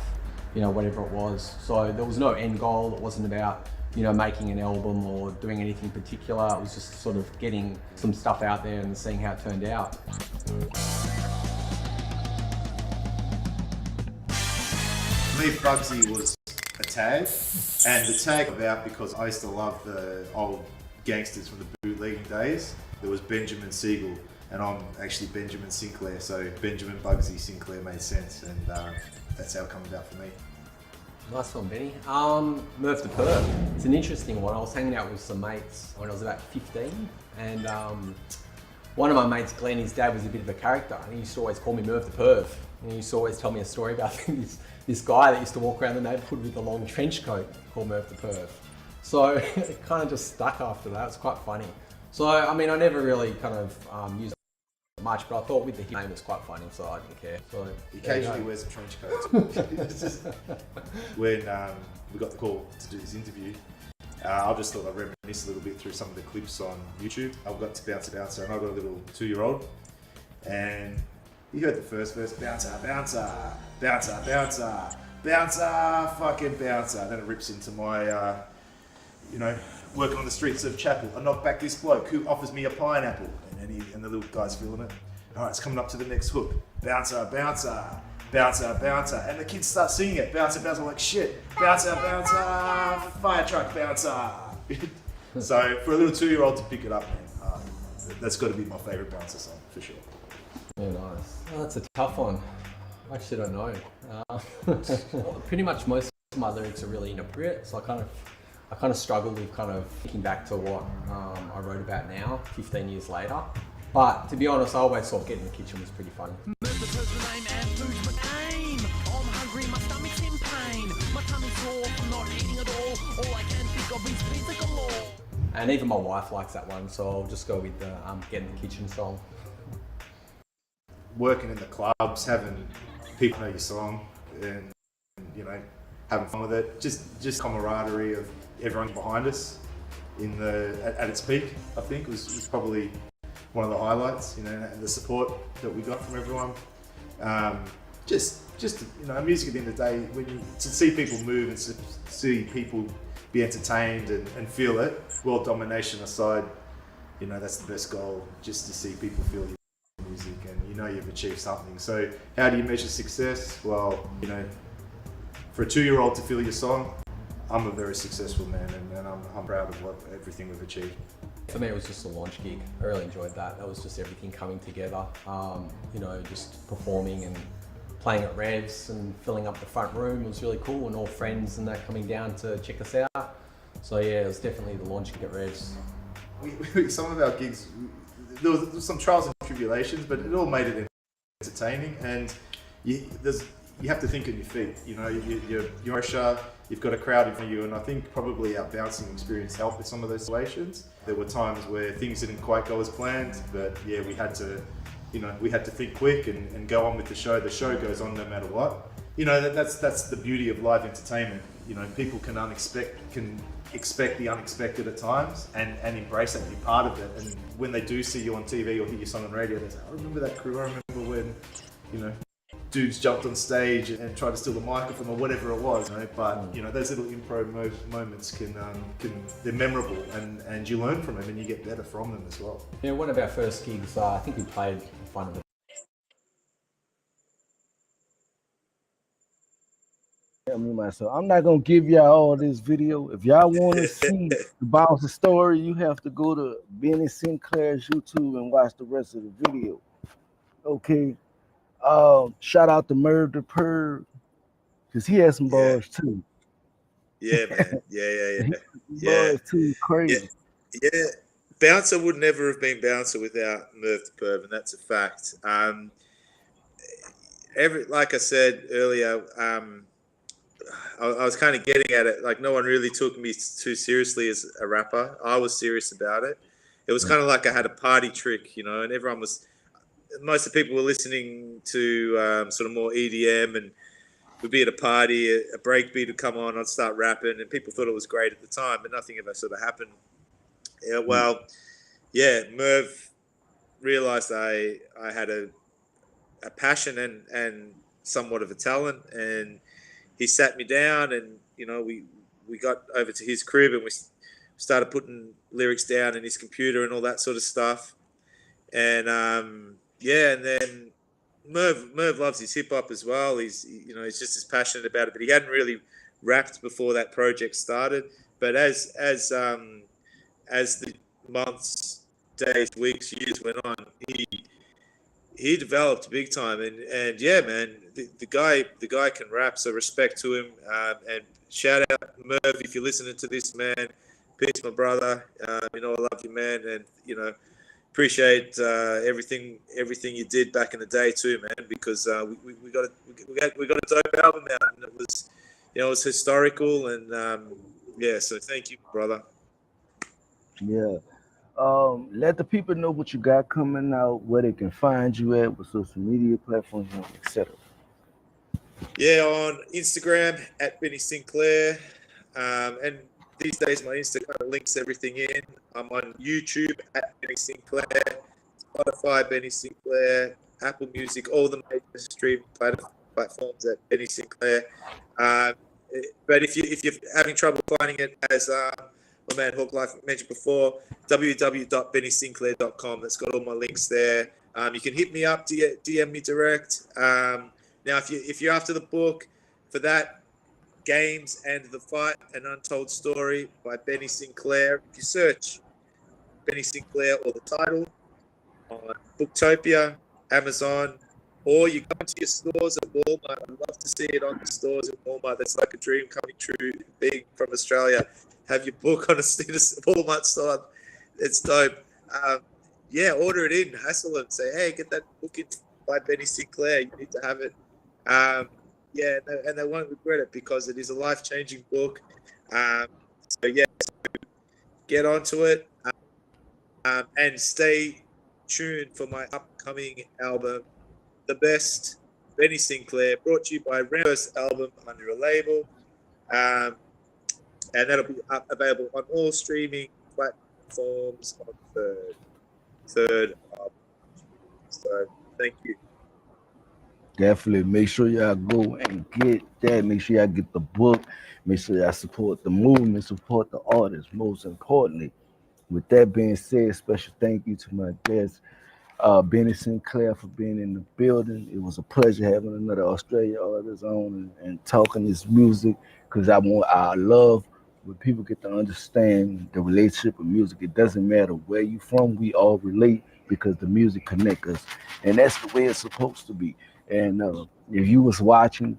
you know, whatever it was. So there was no end goal. It wasn't about, you know, making an album or doing anything particular. It was just sort of getting some stuff out there and seeing how it turned out. Leaf Bugsy was a tag, and the tag about because I used to love the old gangsters from the bootlegging days. There was Benjamin Siegel, and I'm actually Benjamin Sinclair, so Benjamin Bugsy Sinclair made sense, and that's how it come about for me. Nice one, Benny. Murph the Perv. It's an interesting one. I was hanging out with some mates when I was about 15, and one of my mates, Glenn, his dad was a bit of a character, and he used to always call me Murph the Perv. And he used to always tell me a story about this guy that used to walk around the neighbourhood with a long trench coat called Murph the Perv. So it kind of just stuck after that. It's quite funny. So, I mean, I never really kind of used it much, but I thought with the name it was quite funny, so I didn't care. So he occasionally wears a trench coat. When we got the call to do this interview, I just thought I'd reminisce a little bit through some of the clips on YouTube. I've got to Bouncer Bouncer, and I've got a little 2-year-old, and he heard the first verse, bouncer, bouncer, bouncer, bouncer, bouncer, fucking bouncer. Then it rips into my, you know, working on the streets of Chapel. I knock back this bloke who offers me a pineapple. And the little guy's feeling it. All right, it's coming up to the next hook. Bouncer, bouncer, bouncer, bouncer. And the kids start singing it. Bouncer, bouncer, I'm like, shit. Bouncer, bouncer, fire truck, bouncer. So for a little 2-year-old to pick it up, man, that's got to be my favourite bouncer song, for sure. Yeah, nice. Oh, that's a tough one. I actually don't know. Pretty much most of my lyrics are really inappropriate, so I kind of struggle with kind of thinking back to what I wrote about now, 15 years later. But to be honest, I always thought Get in the Kitchen was pretty funny. And even my wife likes that one, so I'll just go with the Get in the Kitchen song. Working in the clubs, having people know your song, and you know, having fun with it. Just camaraderie of everyone behind us at its peak, I think was probably one of the highlights. You know, and the support that we got from everyone. Just you know, music at the end of the day, to see people move and to see people be entertained and feel it. World domination aside, you know, that's the best goal. Just to see people feel music, and you know you've achieved something. So how do you measure success? Well, you know, for a 2-year-old to feel your song, I'm a very successful man, and I'm proud of everything we've achieved. For me, it was just a launch gig. I really enjoyed that. That was just everything coming together. You know, just performing and playing at Revs and filling up the front room. It was really cool, and all friends and that coming down to check us out. So yeah, it was definitely the launch gig at Revs. Some of our gigs, there was some trials and tribulations, but it all made it entertaining. And you have to think on your feet. You know, you're pressure. You've got a crowd in front of you, and I think probably our bouncing experience helped with some of those situations. There were times where things didn't quite go as planned, but yeah, we had to think quick and go on with the show. The show goes on no matter what. You know, that's the beauty of live entertainment. You know, people can expect the unexpected at times and embrace it and be part of it. And when they do see you on TV or hear your song on radio, they say, I remember that crew, I remember when, you know, dudes jumped on stage and tried to steal the microphone or whatever it was, you know. But, you know, those little improv moments they're memorable, and you learn from them and you get better from them as well. Yeah, one of our first gigs, I think we played in front of Myself. I'm not gonna give y'all all this video. If y'all want to see the bouncer story, you have to go to Benny Sinclair's YouTube and watch the rest of the video. Okay. Shout out to Murder Perv, because he has some bars too. Yeah, man. Yeah. Bars too crazy. Yeah. Bouncer would never have been Bouncer without Merv the Perv, and that's a fact. Like I said earlier, I was kind of getting at it. Like, no one really took me too seriously as a rapper. I was serious about it. It was kind of like I had a party trick, you know, and everyone was. Most of the people were listening to sort of more EDM, and we'd be at a party, a break beat would come on, I'd start rapping, and people thought it was great at the time, but nothing ever sort of happened. Yeah, well, yeah, Merv realized I had a passion and somewhat of a talent, and he sat me down, and you know we got over to his crib, and we started putting lyrics down in his computer and all that sort of stuff. And yeah, and then Merv loves his hip hop as well. He's just as passionate about it, but he hadn't really rapped before that project started. But as the months, days, weeks, years went on, he developed big time. And yeah, man, the guy can rap. So respect to him. And shout out Merv if you're listening to this, man. Peace, my brother. You know I love you, man, and you know appreciate everything you did back in the day too, man. Because we got a dope album out, and it was historical, and yeah. So thank you, brother. Yeah. Let the people know what you got coming out, where they can find you at, with social media platforms, etc. Yeah, on Instagram at Benny Sinclair, and these days my Insta kind of links everything in. I'm on YouTube at Benny Sinclair, Spotify Benny Sinclair, Apple Music, all the major streaming platforms at Benny Sinclair. Um, but if you're having trouble finding it, as my man Hawk Life mentioned before, www.bennysinclair.com. That's got all my links there. You can hit me up, DM me direct. Now, if you're after the book for that, Games and the Fight, An Untold Story by Benny Sinclair. If you search Benny Sinclair or the title on Booktopia, Amazon, or you go into your stores at Walmart. I'd love to see it on the stores at Walmart. That's like a dream coming true, being from Australia. Have your book on a Walmart store. It's dope. Yeah, order it in, hassle them, say, hey, get that book in by Benny Sinclair. You need to have it. Yeah, and they won't regret it because it is a life-changing book. So yeah, get onto it, and stay tuned for my upcoming album, The Best, Benny Sinclair, brought to you by Rambo's album under a label, and that'll be available on all streaming platforms on third. So thank you. Definitely make sure y'all go and get that. Make sure y'all get the book. Make sure y'all support the movement, support the artists. Most importantly, with that being said, special thank you to my guest, Benny Sinclair, for being in the building. It was a pleasure having another Australia artist on and talking this music, because I love when people get to understand the relationship with music. It doesn't matter where you from, we all relate because the music connect us, and that's the way it's supposed to be. And if you was watching,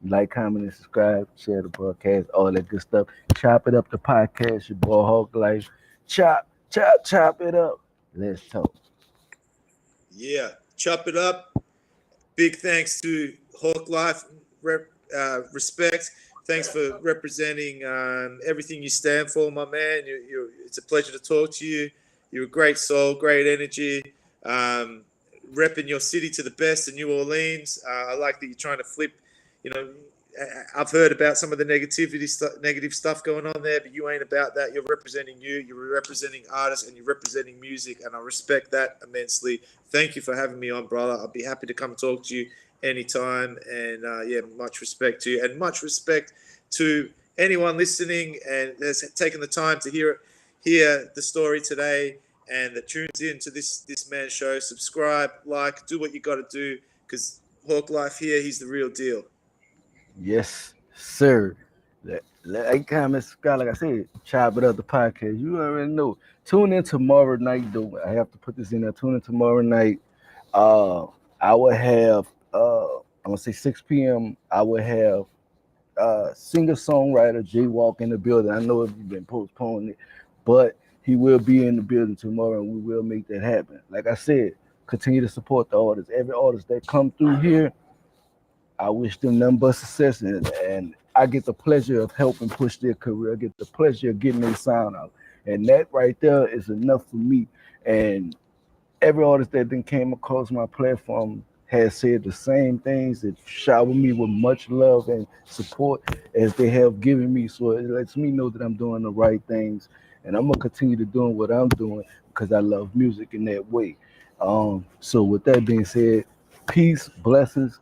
like, comment, and subscribe, share the broadcast, all that good stuff. Chop it up the podcast, your boy Hawk Life. Chop, chop, chop it up. Let's talk. Yeah, chop it up. Big thanks to Hawk Life. Respect. Thanks for representing everything you stand for, my man. It's a pleasure to talk to you. You're a great soul, great energy. Repping your city to the best in New Orleans. I like that you're trying to flip. You know, I've heard about some of the negative stuff going on there, but you ain't about that. You're representing you. You're representing artists, and you're representing music, and I respect that immensely. Thank you for having me on, brother. I'll be happy to come talk to you anytime. And yeah, much respect to you, and much respect to anyone listening and has taken the time to hear the story today, and that tunes in to this man's show. Subscribe, like, do what you got to do, because Hawk Life here, he's the real deal. Yes, sir. Like, comment, Scott, like I said, chop it up the podcast. You already know. Tune in tomorrow night, though. I have to put this in there. Tune in tomorrow night. I will have I'm gonna say 6 p.m. I will have singer songwriter Jay Walk in the building. I know you've been postponing it, but he will be in the building tomorrow, and we will make that happen. Like I said, continue to support the artists. Every artist that come through here, I wish them nothing but success, and I get the pleasure of helping push their career. I get the pleasure of getting their sound out, and that right there is enough for me. And every artist that then came across my platform has said the same things that shower me with much love and support as they have given me. So it lets me know that I'm doing the right things, and I'm gonna continue to doing what I'm doing because I love music in that way. So with that being said, peace, blessings,